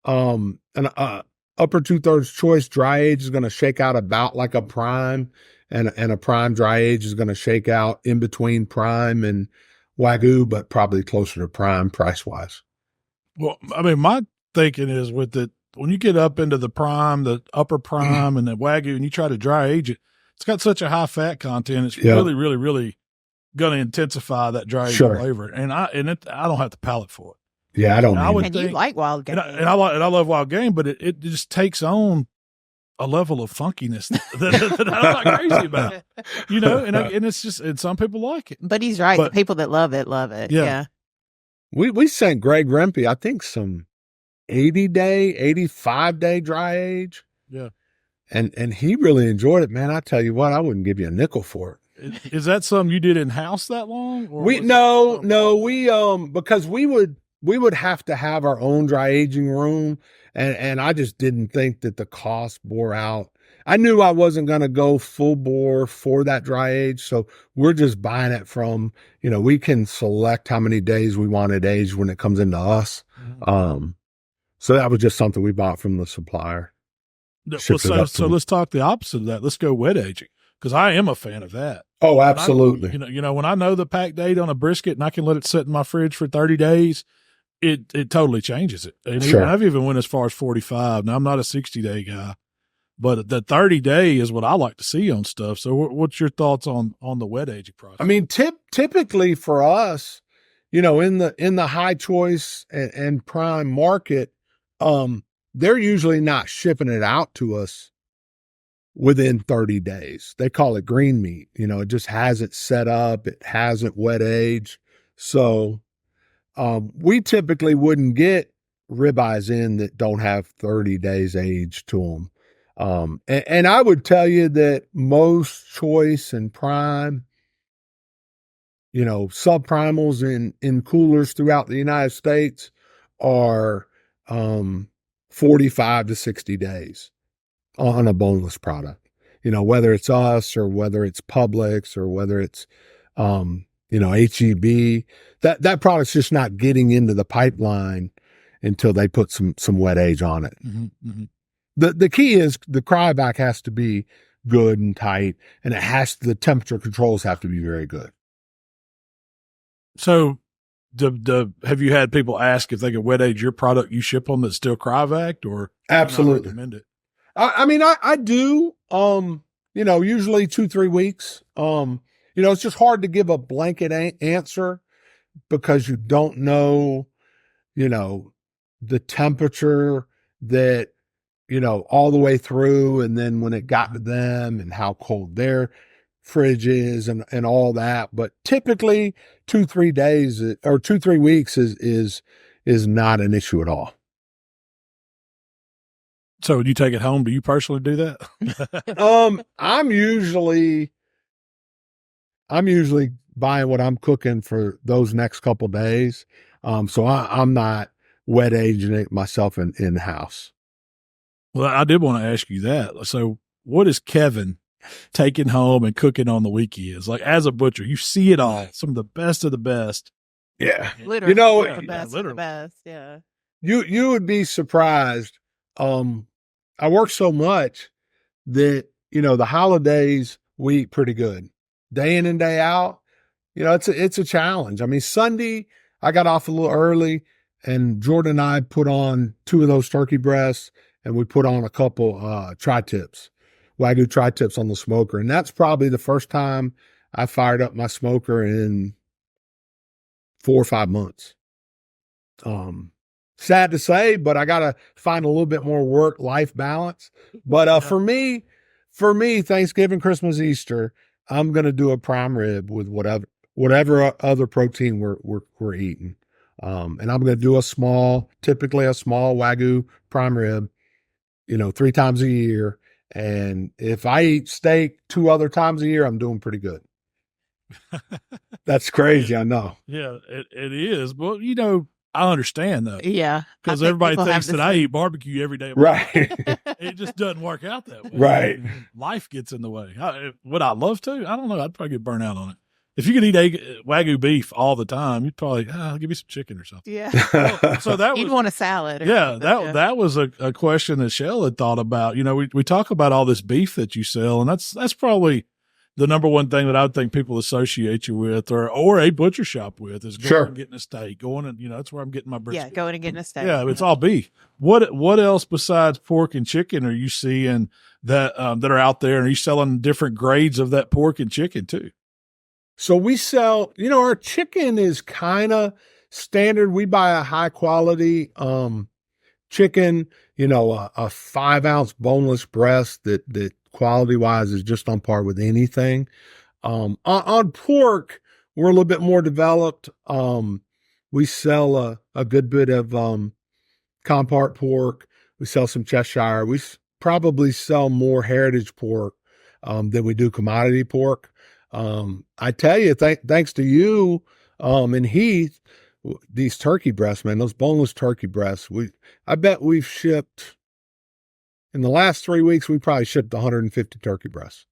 an upper 2/3 choice dry age is going to shake out about like a prime, and a prime dry age is going to shake out in between prime and Wagyu, but probably closer to prime price wise. Well, I mean, my thinking is with it, when you get up into the prime, the upper prime, and the Wagyu, and you try to dry age it, it's got such a high fat content. It's really, really, really going to intensify that dry age flavor. And I don't have the palate for it. Yeah, I don't. And you like wild game, and I love wild game, but it just takes on a level of funkiness that I'm not crazy about, you know, and it's just, and some people like it. But he's right. The people that love it, love it. Yeah. We sent Greg Rempe, I think, some 80-day, 85-day dry age. Yeah. And he really enjoyed it, man. I tell you what, I wouldn't give you a nickel for it. Is that something you did in house that long? Or because we would have to have our own dry aging room. And I just didn't think that the cost bore out. I knew I wasn't going to go full bore for that dry age. So we're just buying it from, you know, we can select how many days we want it aged when it comes into us. Mm-hmm. So that was just something we bought from the supplier. So let's talk the opposite of that. Let's go wet aging, because I am a fan of that. Oh, absolutely. You know, when I know the pack date on a brisket and I can let it sit in my fridge for 30 days, it totally changes it. And I've even went as far as 45. Now, I'm not a 60-day guy, but the 30-day is what I like to see on stuff. So what's your thoughts on the wet aging process? I mean, typically for us, you know, in the high choice and prime market, they're usually not shipping it out to us within 30 days. They call it green meat. You know, it just hasn't set up. It hasn't wet aged. So we typically wouldn't get ribeyes in that don't have 30 days aged to them. And I would tell you that most choice and prime, you know, subprimals in coolers throughout the United States are 45 to 60 days on a boneless product. You know, whether it's us or whether it's Publix or whether it's, you know, HEB, that product's just not getting into the pipeline until they put some wet age on it. Mm-hmm, mm-hmm. The key is the cryovac has to be good and tight, and the temperature controls have to be very good. So have you had people ask if they can wet age your product you ship them that's still cryovac, or absolutely recommend it? I mean, I do, you know, usually 2-3 weeks. You know, it's just hard to give a blanket answer because you don't know, you know, the temperature that, you know, all the way through. And then when it got to them and how cold their fridge is and all that. But typically 2-3 days or 2-3 weeks is not an issue at all. So when you take it home, do you personally do that? I'm usually buying what I'm cooking for those next couple days. So I'm not wet aging it myself in house. Well, I did want to ask you that. So what is Kevin taking home and cooking on the weekends? Like, as a butcher, you see it all, some of the best. Yeah. Literally. You know, the best of the best. Yeah. You would be surprised. I work so much that, you know, the holidays we eat pretty good. Day in and day out, you know, it's a challenge. I mean, Sunday I got off a little early, and Jordan and I put on 2 of those turkey breasts, and we put on a couple tri-tips, Wagyu tri-tips on the smoker. And that's probably the first time I fired up my smoker in 4 or 5 months. Sad to say, but I got to find a little bit more work-life balance. But for me, Thanksgiving, Christmas, Easter, I'm going to do a prime rib with whatever other protein we're eating. And I'm going to do typically a small Wagyu prime rib, you know, 3 times a year. And if I eat steak 2 other times a year, I'm doing pretty good. That's crazy. I know. Yeah, it is. But, you know, I understand though. Yeah. Because everybody thinks that I eat barbecue every day. Right. It just doesn't work out that way. Right. Life gets in the way. Would I love to? I don't know. I'd probably get burnt out on it. If you could eat Wagyu beef all the time, you'd probably give me some chicken or something. Yeah. So that you'd want a salad. That was a question that Shell had thought about. You know, we talk about all this beef that you sell, and that's probably the number one thing that I would think people associate you with, or a butcher shop with, is going and getting a steak. Going and, you know, that's where I'm getting my brisket. Yeah, going and getting a steak. Yeah, it's all beef. What else besides pork and chicken are you seeing that are out there? And are you selling different grades of that pork and chicken too? So we sell, you know, our chicken is kind of standard. We buy a high quality chicken, a 5-ounce boneless breast that quality wise is just on par with anything. On pork, we're a little bit more developed. We sell a good bit of compart pork. We sell some Cheshire. We probably sell more heritage pork than we do commodity pork. I tell you, thanks to you and Heath, these turkey breasts, man, those boneless turkey breasts, I bet we've shipped, in the last 3 weeks, we probably shipped 150 turkey breasts.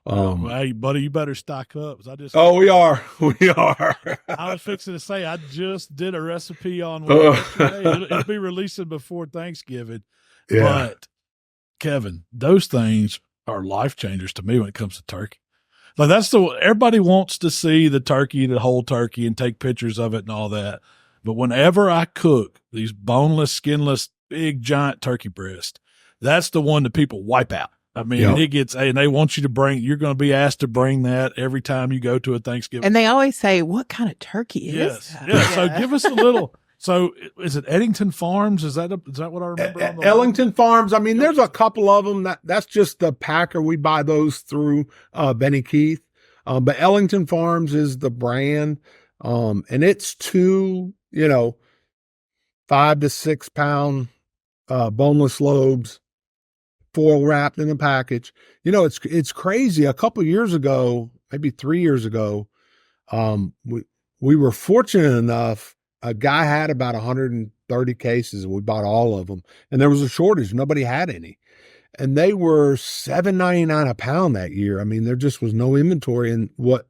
Hey, buddy, you better stock up. We are. I was fixing to say, I just did a recipe on one yesterday. It'll be releasing before Thanksgiving. Yeah. But, Kevin, those things are life changers to me when it comes to turkey. Like everybody wants to see the turkey, the whole turkey, and take pictures of it and all that. But whenever I cook these boneless, skinless, big, giant turkey breast, that's the one that people wipe out. I mean, and they want you to you're going to be asked to bring that every time you go to a Thanksgiving. And they always say, what kind of turkey is that? Yeah. So give us a little. So is it Eddington Farms? Is that what I remember? Ellington Farms. I mean, there's a couple of them that's just the packer. We buy those through Benny Keith. But Ellington Farms is the brand. And it's 2, 5 to 6 pound boneless lobes, foil wrapped in a package. It's crazy. A couple of years ago, maybe 3 years ago, we were fortunate enough. A guy had about 130 cases, and we bought all of them. And there was a shortage; nobody had any, and they were $7.99 a pound that year. I mean, there just was no inventory, and what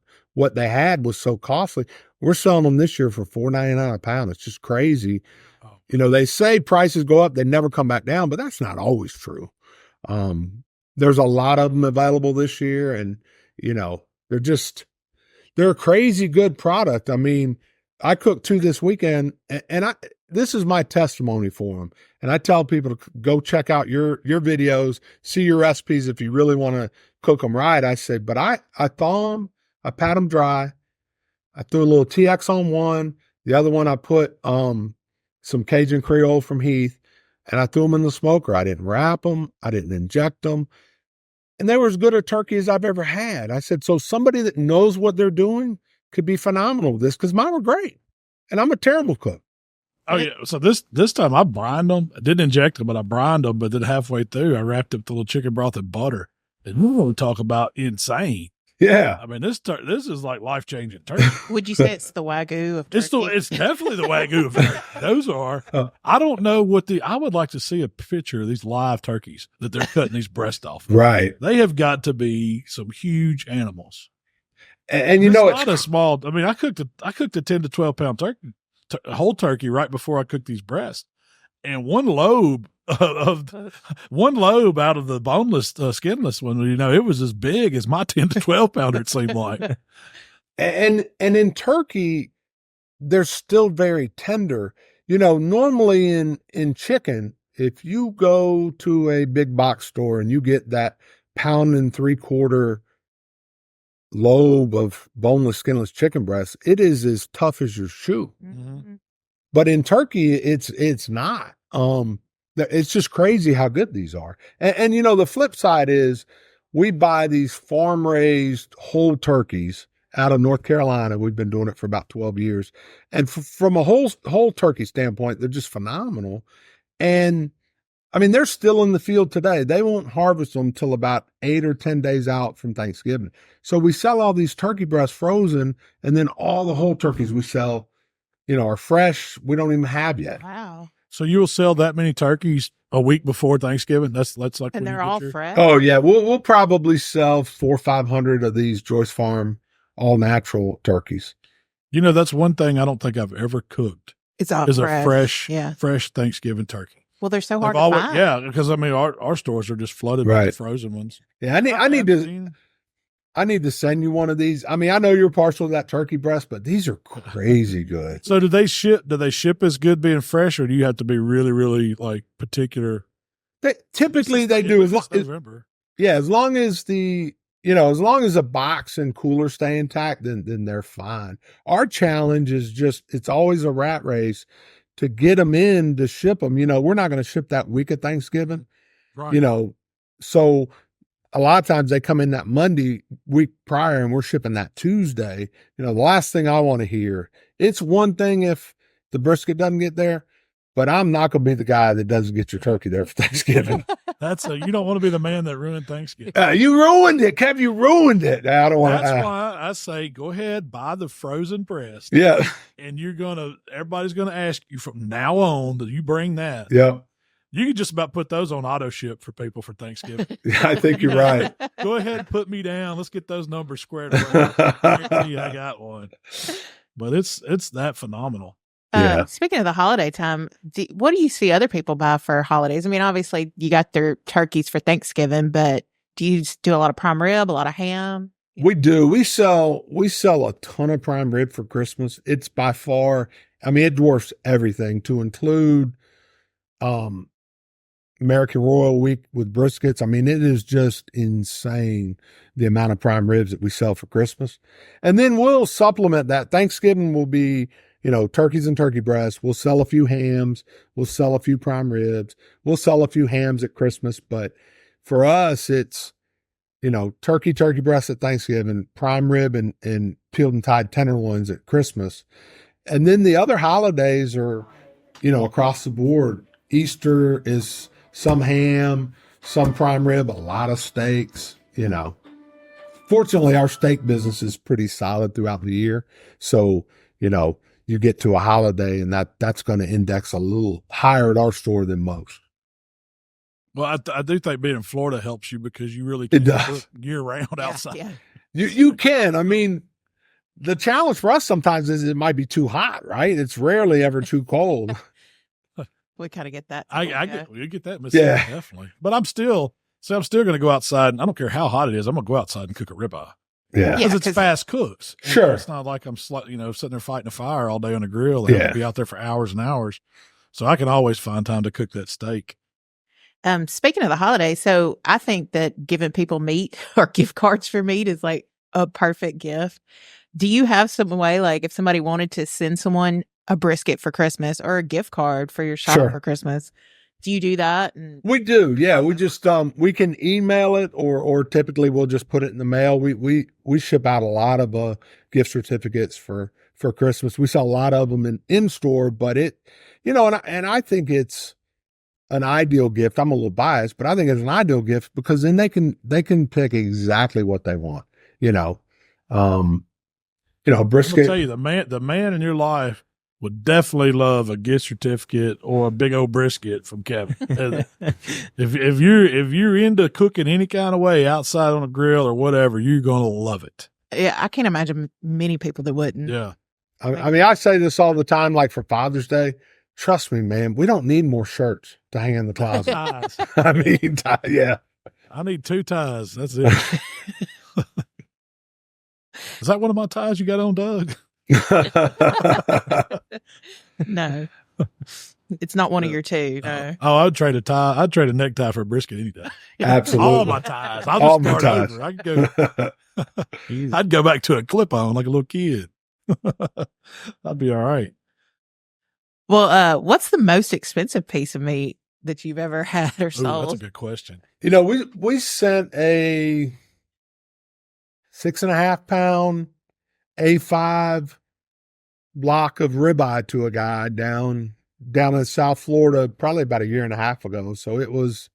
they had was so costly. We're selling them this year for $4.99 a pound. It's just crazy. Oh. They say prices go up; they never come back down, but that's not always true. There's a lot of them available this year, and they're a crazy good product. I mean, I cooked 2 this weekend, and this is my testimony for them. And I tell people to go check out your videos, see your recipes if you really want to cook them right. I said, but I thaw them, I pat them dry, I threw a little TX on one, the other one I put some Cajun Creole from Heath, and I threw them in the smoker. I didn't wrap them, I didn't inject them, and they were as good a turkey as I've ever had. I said, so somebody that knows what they're doing could be phenomenal with this, because mine were great, and I'm a terrible cook. Oh yeah. So this time I brined them. I didn't inject them, but I brined them. But then halfway through, I wrapped up the little chicken broth and butter. And we want to talk about insane. Yeah. I mean, this is like life changing turkey. Would you say it's the Wagyu of turkey? It's definitely the Wagyu of turkey. Those are. I don't know I would like to see a picture of these live turkeys that they're cutting these breasts off. Right. They have got to be some huge animals. And it's not a small. I mean, I cooked a 10 to 12 pound turkey, whole turkey, right before I cooked these breasts, and one lobe out of the boneless, skinless one. It was as big as my 10 to 12 pounder. It seemed like. And in turkey, they're still very tender. Normally in chicken, if you go to a big box store and you get that 1 3/4 pound lobe of boneless, skinless chicken breast, it is as tough as your shoe. Mm-hmm. But in turkey, it's not. It's just crazy how good these are. And the flip side is we buy these farm raised whole turkeys out of North Carolina. We've been doing it for about 12 years. And from a whole turkey standpoint, they're just phenomenal. And I mean, they're still in the field today. They won't harvest them till about 8 or 10 days out from Thanksgiving. So we sell all these turkey breasts frozen, and then all the whole turkeys we sell, are fresh. We don't even have yet. Wow. So you will sell that many turkeys a week before Thanksgiving? That's like, and they're all fresh. Oh yeah, we'll probably sell 400 or 500 of these Joyce Farm all natural turkeys. That's one thing I don't think I've ever cooked. It's all fresh. A fresh Thanksgiving turkey. Well, they're so hard to find. Yeah, because I mean, our stores are just flooded with the frozen ones. Yeah, I need to send you one of these. I mean, I know you're partial to that turkey breast, but these are crazy good. So do they ship as good being fresh, or do you have to be really, really like particular? Typically they do as long as as long as the box and cooler stay intact, then they're fine. Our challenge is it's always a rat race to get them in to ship them. We're not going to ship that week of Thanksgiving, Right. So a lot of times they come in that Monday week prior and we're shipping that Tuesday. The last thing I want to hear, it's one thing if the brisket doesn't get there, but I'm not going to be the guy that doesn't get your turkey there for Thanksgiving. You don't want to be the man that ruined Thanksgiving. You ruined it, Kev. You ruined it. I don't want to. That's why I say go ahead, buy the frozen breast. Yeah. And everybody's going to ask you from now on that you bring that. Yeah. You can just about put those on auto ship for people for Thanksgiving. Yeah, I think you're right. Go ahead and put me down. Let's get those numbers squared away. I got one. But it's that phenomenal. Yeah. Speaking of the holiday time, what do you see other people buy for holidays? I mean, obviously you got their turkeys for Thanksgiving, but do you do a lot of prime rib, a lot of ham? We do. We sell a ton of prime rib for Christmas. It's by far, it dwarfs everything, to include American Royal Week with briskets. It is just insane the amount of prime ribs that we sell for Christmas. And then we'll supplement that. Thanksgiving will be, turkeys and turkey breasts. We'll sell a few hams. We'll sell a few prime ribs. We'll sell a few hams at Christmas. But for us, it's, turkey breast at Thanksgiving, prime rib and peeled and tied tenderloins at Christmas. And then the other holidays are, across the board. Easter is some ham, some prime rib, a lot of steaks, Fortunately, our steak business is pretty solid throughout the year. So, you get to a holiday and that's going to index a little higher at our store than most. Well, I do think being in Florida helps you because you really It can does. cook year-round outside. Yeah. You can. The challenge for us sometimes is it might be too hot, right? It's rarely ever too cold. We kind of get that. You get that, Mississippi, definitely. But I'm still going to go outside, and I don't care how hot it is. I'm going to go outside and cook a ribeye. Yeah. Because it's fast cooks. Sure. It's not like I'm sitting there fighting a fire all day on a grill and I'll be out there for hours and hours. So I can always find time to cook that steak. Speaking of the holiday, so I think that giving people meat or gift cards for meat is like a perfect gift. Do you have some way, like if somebody wanted to send someone a brisket for Christmas or a gift card for your shop for Christmas, do you do that? We do. Yeah. We just, we can email it or typically we'll just put it in the mail. We ship out a lot of, gift certificates for Christmas. We sell a lot of them in store, but and I think it's an ideal gift. I'm a little biased, but I think it's an ideal gift because then they can pick exactly what they want, brisket. I'll tell you, the man in your life would definitely love a gift certificate or a big old brisket from Kevin. if you're into cooking any kind of way outside on a grill or whatever, you're gonna love it. Yeah, I can't imagine many people that wouldn't. Yeah. I say this all the time, like for Father's Day. Trust me, man, we don't need more shirts to hang in the closet. Yeah. I need 2 ties. That's it. Is that one of my ties you got on, Doug? No, it's not one of your 2. No. I'd trade a tie. I'd trade a necktie for a brisket any day. Absolutely. All my ties. I'll just start over. I'd go back to a clip-on like a little kid. I'd be all right. Well, what's the most expensive piece of meat that you've ever had or sold? That's a good question. We sent a 6.5 pound A5 block of ribeye to a guy down in South Florida, probably about 1.5 years ago. So it was,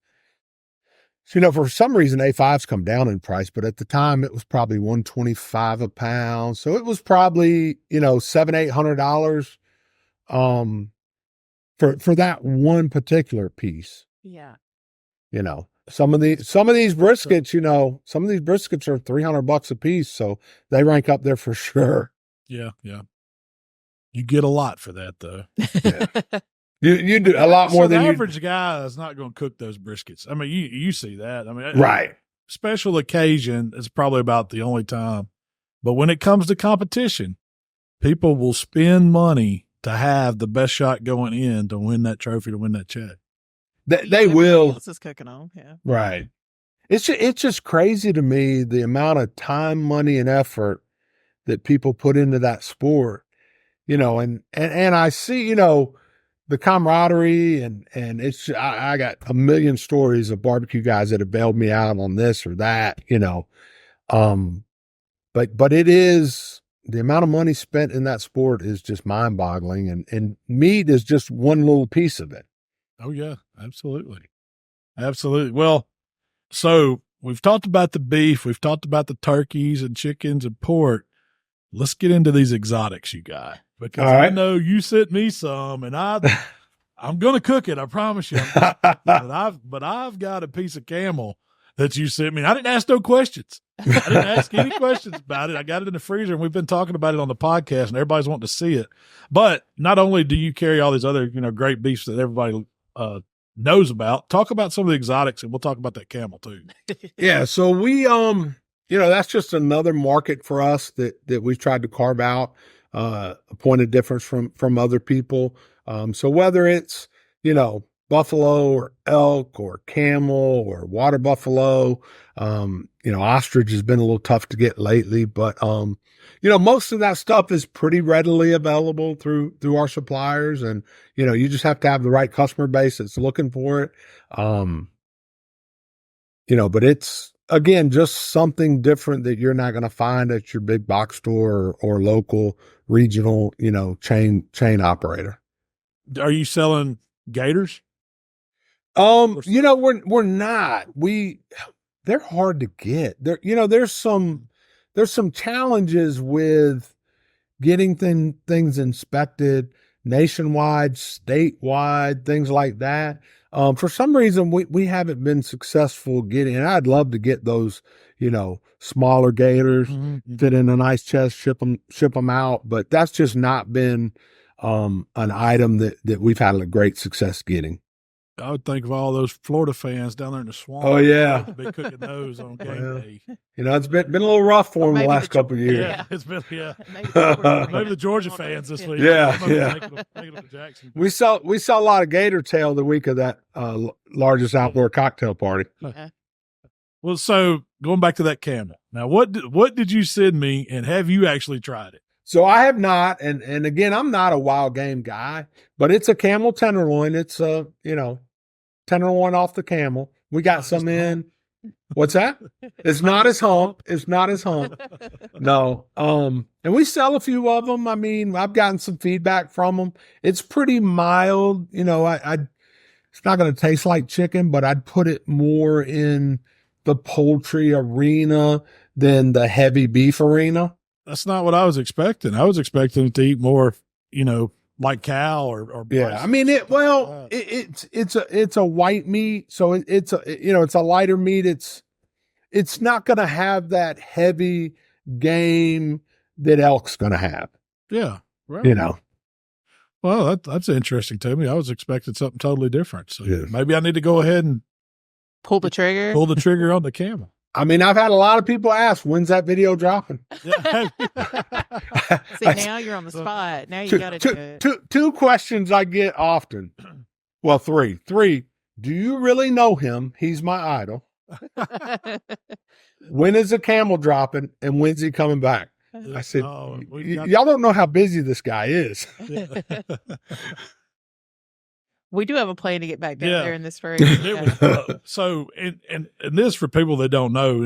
for some reason A5's come down in price, but at the time it was probably $125 a pound. So it was probably, $700-800 for that one particular piece. Yeah. Some of these briskets, some of these briskets are $300 a piece, so they rank up there for sure. Yeah. You get a lot for that, though. Yeah. You do a lot more than the average guy is not going to cook those briskets. You see that. Right. Special occasion is probably about the only time. But when it comes to competition, people will spend money to have the best shot going in to win that trophy, to win that check. They will. Else is cooking on. Yeah. Right. It's just crazy to me the amount of time, money, and effort that people put into that sport. And I see, the camaraderie and it's, I got a million stories of barbecue guys that have bailed me out on this or that, but it is, the amount of money spent in that sport is just mind boggling, and meat is just one little piece of it. Oh yeah, absolutely. Absolutely. Well, so we've talked about the beef, we've talked about the turkeys and chickens and pork. Let's get into these exotics you got, because I know you sent me some, and I'm going to cook it. I promise you. But I've got a piece of camel that you sent me. I didn't ask no questions. I didn't ask any questions about it. I got it in the freezer, and we've been talking about it on the podcast, and everybody's wanting to see it. But not only do you carry all these other, great beefs that everybody knows about, talk about some of the exotics, and we'll talk about that camel too. Yeah. So we, that's just another market for us that we've tried to carve out, a point of difference from other people. So whether it's, buffalo or elk or camel or water buffalo, ostrich has been a little tough to get lately, but, most of that stuff is pretty readily available through our suppliers. And, you just have to have the right customer base that's looking for it. But it's, again, just something different that you're not going to find at your big box store or local regional, chain operator. Are you selling gators? We're not. They're hard to get. There's some challenges with getting things inspected nationwide, statewide, things like that. For some reason we haven't been successful getting, and I'd love to get those, smaller gators, fit in a nice chest, ship them out. But that's just not been, an item that we've had a great success getting. I would think of all those Florida fans down there in the swamp. Oh yeah, be cooking those on game day. It's been a little rough for them the last couple of years. Yeah, it's been maybe the Georgia fans this week. Yeah. Taking them to Jackson. We saw a lot of gator tail the week of that largest outdoor cocktail party. Yeah. Well, so going back to that camel. Now, what did you send me, and have you actually tried it? So I have not, and again, I'm not a wild game guy, but it's a camel tenderloin. It's a, tenderloin off the camel. We got some in. What's that? It's not as hump. It's not as hump. No. And we sell a few of them. I mean, I've gotten some feedback from them. It's pretty mild. It's not going to taste like chicken, but I'd put it more in the poultry arena than the heavy beef arena. That's not what I was expecting. I was expecting it to eat more, like cow or yeah. I mean, it's a white meat, so it's a lighter meat. It's not going to have that heavy game that elk's going to have. Yeah, right. Well, that's interesting to me. I was expecting something totally different. So maybe I need to go ahead and pull the trigger on the camel. I mean, I've had a lot of people ask, when's that video dropping? See, now you're on the spot. Now you got to do it. Two questions I get often. Well, three. Do you really know him? He's my idol. When is the camel dropping, and when's he coming back? I said, y'all don't know how busy this guy is. We do have a plan to get back down there in this spring. So, and this for people that don't know,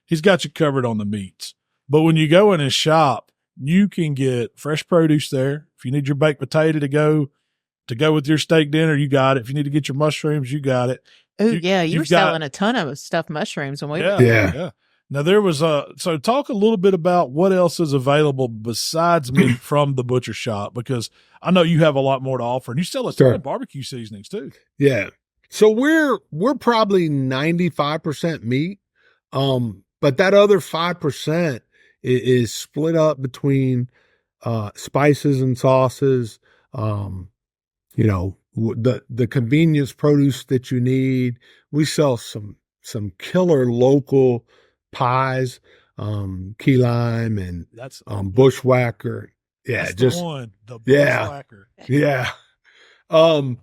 he's got you covered on the meats. But when you go in his shop, you can get fresh produce there. If you need your baked potato to go with your steak dinner, you got it. If you need to get your mushrooms, you got it. Oh, yeah. You were selling a ton of stuffed mushrooms when we were there. Yeah. Now there was so talk a little bit about what else is available besides meat from the butcher shop, because I know you have a lot more to offer, and you sell a ton of barbecue seasonings too. Yeah. So we're probably 95% meat. But that other 5% is split up between, spices and sauces, the convenience produce that you need. We sell some killer local pies, key lime and that's bushwhacker. Yeah, that's just the one, the bushwhacker. Yeah. And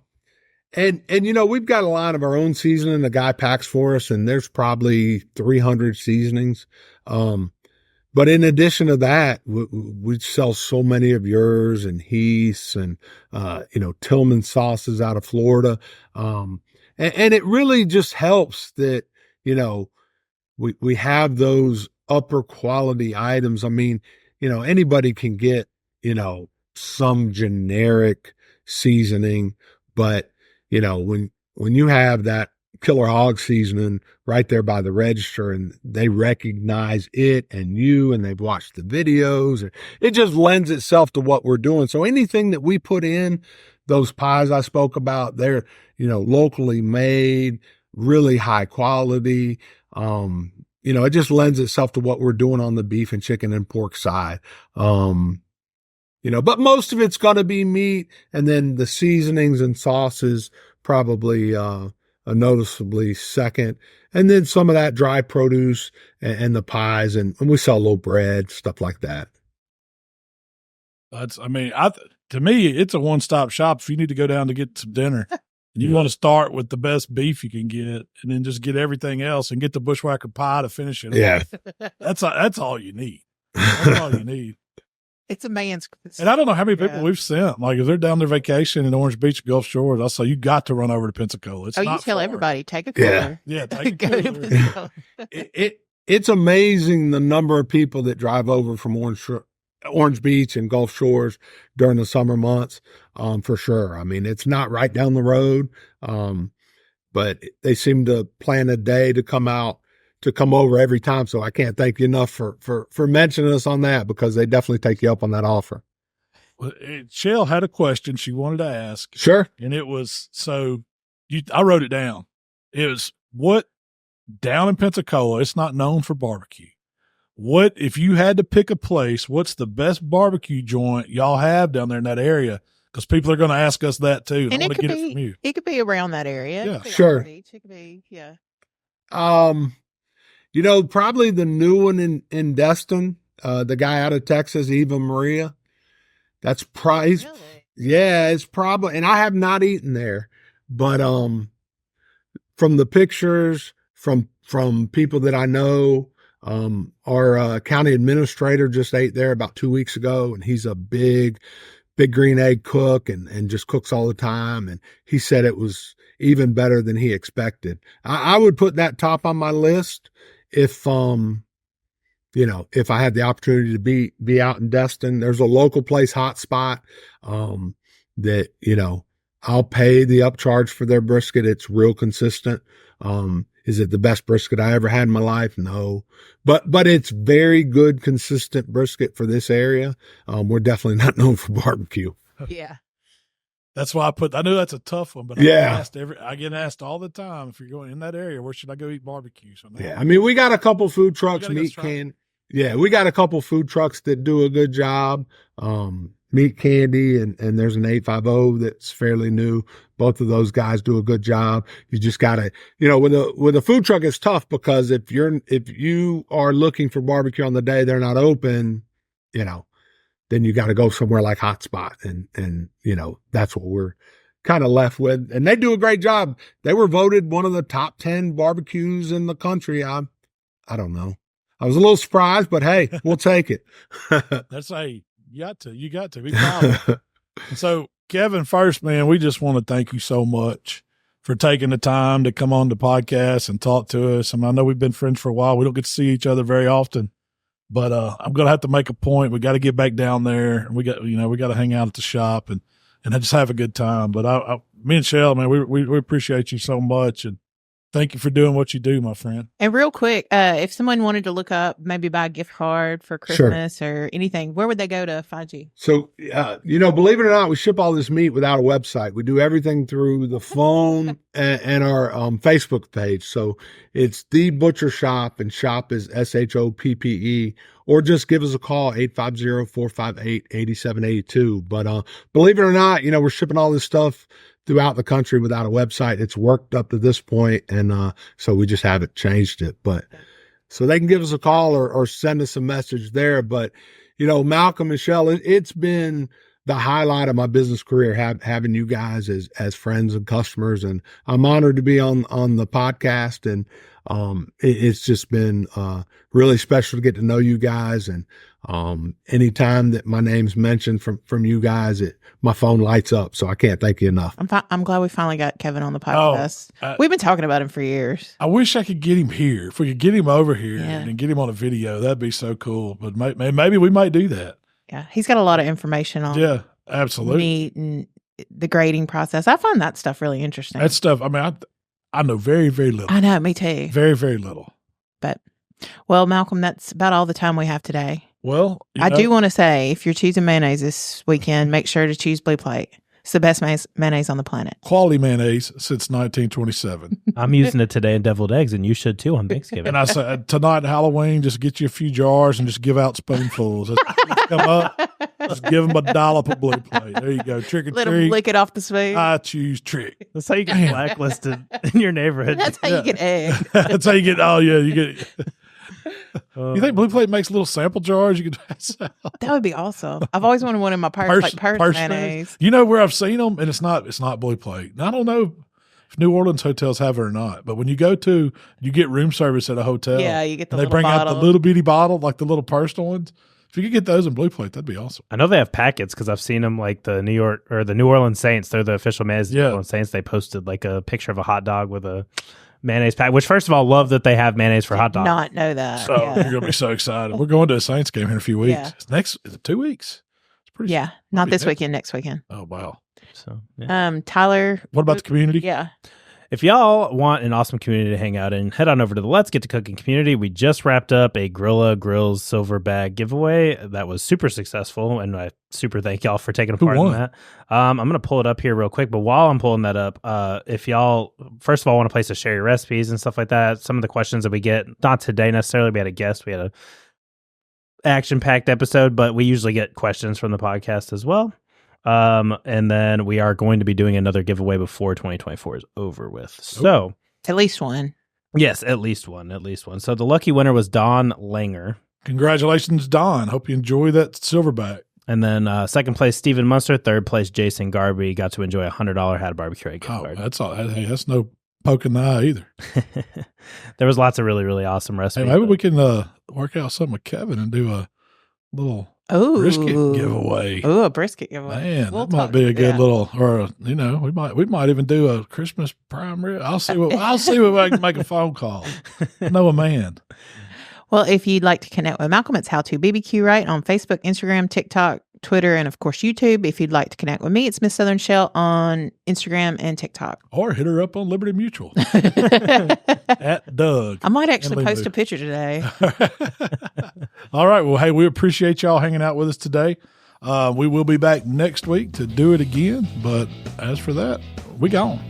we've got a line of our own seasoning the guy packs for us, and there's probably 300 seasonings. But in addition to that, we sell so many of yours and Heath's and, Tillman sauces out of Florida. And it really just helps that, we have those upper quality items. I mean, anybody can get, some generic seasoning, but, when you have that killer hog seasoning right there by the register and they recognize it and you, and they've watched the videos, it just lends itself to what we're doing. So anything that we put in those pies I spoke about, they're, locally made, really high quality. It just lends itself to what we're doing on the beef and chicken and pork side. But most of it's going to be meat, and then the seasonings and sauces probably, a noticeably second, and then some of that dry produce and the pies, and we sell a little bread, stuff like that. To me, it's a one-stop shop. If you need to go down to get some dinner, and you want to start with the best beef you can get, and then just get everything else and get the bushwhacker pie to finish it. Yeah, that's all you need. That's all you need. It's a man's. And I don't know how many people we've sent. Like, if they're down there vacation in Orange Beach, Gulf Shores, I'll say, you got to run over to Pensacola. It's you not tell far. everybody, take a cooler. Yeah, take a Go to cooler. Pensacola. It's amazing the number of people that drive over from Orange Beach and Gulf Shores during the summer months, for sure. I mean, it's not right down the road, but they seem to plan a day to come over every time. So I can't thank you enough for mentioning us on that, because they definitely take you up on that offer. Well, Shell had a question she wanted to ask. Sure. And it was, I wrote it down. It was, what down in Pensacola, it's not known for barbecue. What, if you had to pick a place, what's the best barbecue joint y'all have down there in that area? Because people are going to ask us that too. And I want to get it from you. It could be around that area. Yeah, sure. It could be, yeah. Probably the new one in Destin, the guy out of Texas, Eva Maria. That's probably, Really? yeah, it's probably, and I have not eaten there, but, from the pictures, from people that I know, our county administrator just ate there about 2 weeks ago, and he's a big green egg cook and just cooks all the time. And he said it was even better than he expected. I would put that top on my list if I had the opportunity to be out in Destin. There's a local place, Hotspot, that, I'll pay the upcharge for their brisket. It's real consistent. Is it the best brisket I ever had in my life? No, but it's very good, consistent brisket for this area. We're definitely not known for barbecue. Yeah. That's why I knew that's a tough one, but yeah. I get asked all the time, if you're going in that area, where should I go eat barbecue? So yeah. I mean, we got a couple food trucks, Yeah. We got a couple food trucks that do a good job. Meat Candy and there's an A5 that's fairly new. Both of those guys do a good job. You just gotta, with a food truck, it's tough, because if you are looking for barbecue on the day they're not open, then you got to go somewhere like Hotspot, and that's what we're kind of left with. And they do a great job. They were voted one of the top 10 barbecues in the country. I don't know. I was a little surprised, but hey, we'll take it. You got to be proud. So, Kevin, first, man, we just want to thank you so much for taking the time to come on the podcast and talk to us. I mean, I know we've been friends for a while. We don't get to see each other very often, but I'm going to have to make a point. We got to get back down there. We got to hang out at the shop and just have a good time. But me and Shell, man, we appreciate you so much, and thank you for doing what you do, my friend. And real quick, if someone wanted to look up, maybe buy a gift card for Christmas or anything, where would they go to find you? So, believe it or not, we ship all this meat without a website. We do everything through the phone and our Facebook page. So it's The Butcher Shoppe, and shop is SHOPPE, or just give us a call, 850-458-8782. But believe it or not, we're shipping all this stuff throughout the country without a website. It's worked up to this point, and so we just haven't changed it. But so they can give us a call or send us a message there. But Malcolm and Shell, it's been the highlight of my business career, having you guys as friends and customers, and I'm honored to be on the podcast. And It's just been really special to get to know you guys. And anytime that my name's mentioned from you guys, my phone lights up. So I can't thank you enough. I'm glad we finally got Kevin on the podcast. We've been talking about him for years. I wish I could get him here. If we could get him over here and get him on a video, that'd be so cool. But maybe we might do that. Yeah, he's got a lot of information on absolutely meat and the grading process. I find that stuff really interesting. That stuff, I mean, I know very, very little. I know, me too. Very, very little. But, well, Malcolm, that's about all the time we have today. Well, I do want to say, if you're choosing mayonnaise this weekend, make sure to choose Blue Plate. It's the best mayonnaise on the planet. Quality mayonnaise since 1927. I'm using it today in deviled eggs, and you should too on Thanksgiving. And I said, tonight, Halloween, just get you a few jars and just give out spoonfuls. Just come up, just give them a dollop of Blue Plate. There you go. Trick or treat. Let them lick it off the spoon. I choose trick. That's how you get blacklisted in your neighborhood. That's how you get egg. That's how you get, you get. You think Blue Plate makes little sample jars you could pass out? That would be awesome. I've always wanted one in my purse mayonnaise. You know where I've seen them, and it's not Blue Plate. And I don't know if New Orleans hotels have it or not, but when you get room service at a hotel. Yeah, you get the and they bring out the little bitty bottle, like the little personal ones. If you could get those in Blue Plate, that'd be awesome. I know they have packets because I've seen them, like the New Orleans Saints. They're the official mayonnaise of the New Orleans Saints. They posted like a picture of a hot dog with a mayonnaise pack, which first of all, love that they have mayonnaise for hot dogs. Not know that. So you're going to be so excited. We're going to a Saints game in a few weeks. Yeah. Is it 2 weeks? It's pretty. Yeah, not this weekend, next weekend. Oh, wow. So, Tyler. What about the community? Yeah. If y'all want an awesome community to hang out in, head on over to the Let's Get to Cooking community. We just wrapped up a Grilla Grills silver bag giveaway that was super successful, and I super thank y'all for taking a part in that. I'm going to pull it up here real quick, but while I'm pulling that up, if y'all, first of all, want to place to share your recipes and stuff like that, some of the questions that we get, not today necessarily, we had a guest, we had a action-packed episode, but we usually get questions from the podcast as well. And then we are going to be doing another giveaway before 2024 is over with. So at least one. Yes, at least one. So the lucky winner was Don Langer. Congratulations, Don. Hope you enjoy that silverback. And then second place, Stephen Munster. Third place, Jason Garby. Got to enjoy a $100 HowToBBQRight gift card. That's all. Hey, that's no poking the eye either. There was lots of really, really awesome recipes. Hey, maybe we can work out something with Kevin and do a little brisket giveaway. Oh, a brisket giveaway. Man, that might be a good little, or we might even do a Christmas prime rib. I'll see what I can make a phone call. I know a man. Well, if you'd like to connect with Malcolm, it's HowToBBQRight on Facebook, Instagram, TikTok, Twitter, and of course YouTube. If you'd like to connect with me, it's Miss Southern Shell on Instagram and TikTok. Or hit her up on Liberty Mutual at Doug. I might actually post a picture today. All right. Well, hey, we appreciate y'all hanging out with us today. We will be back next week to do it again. But as for that, we gone.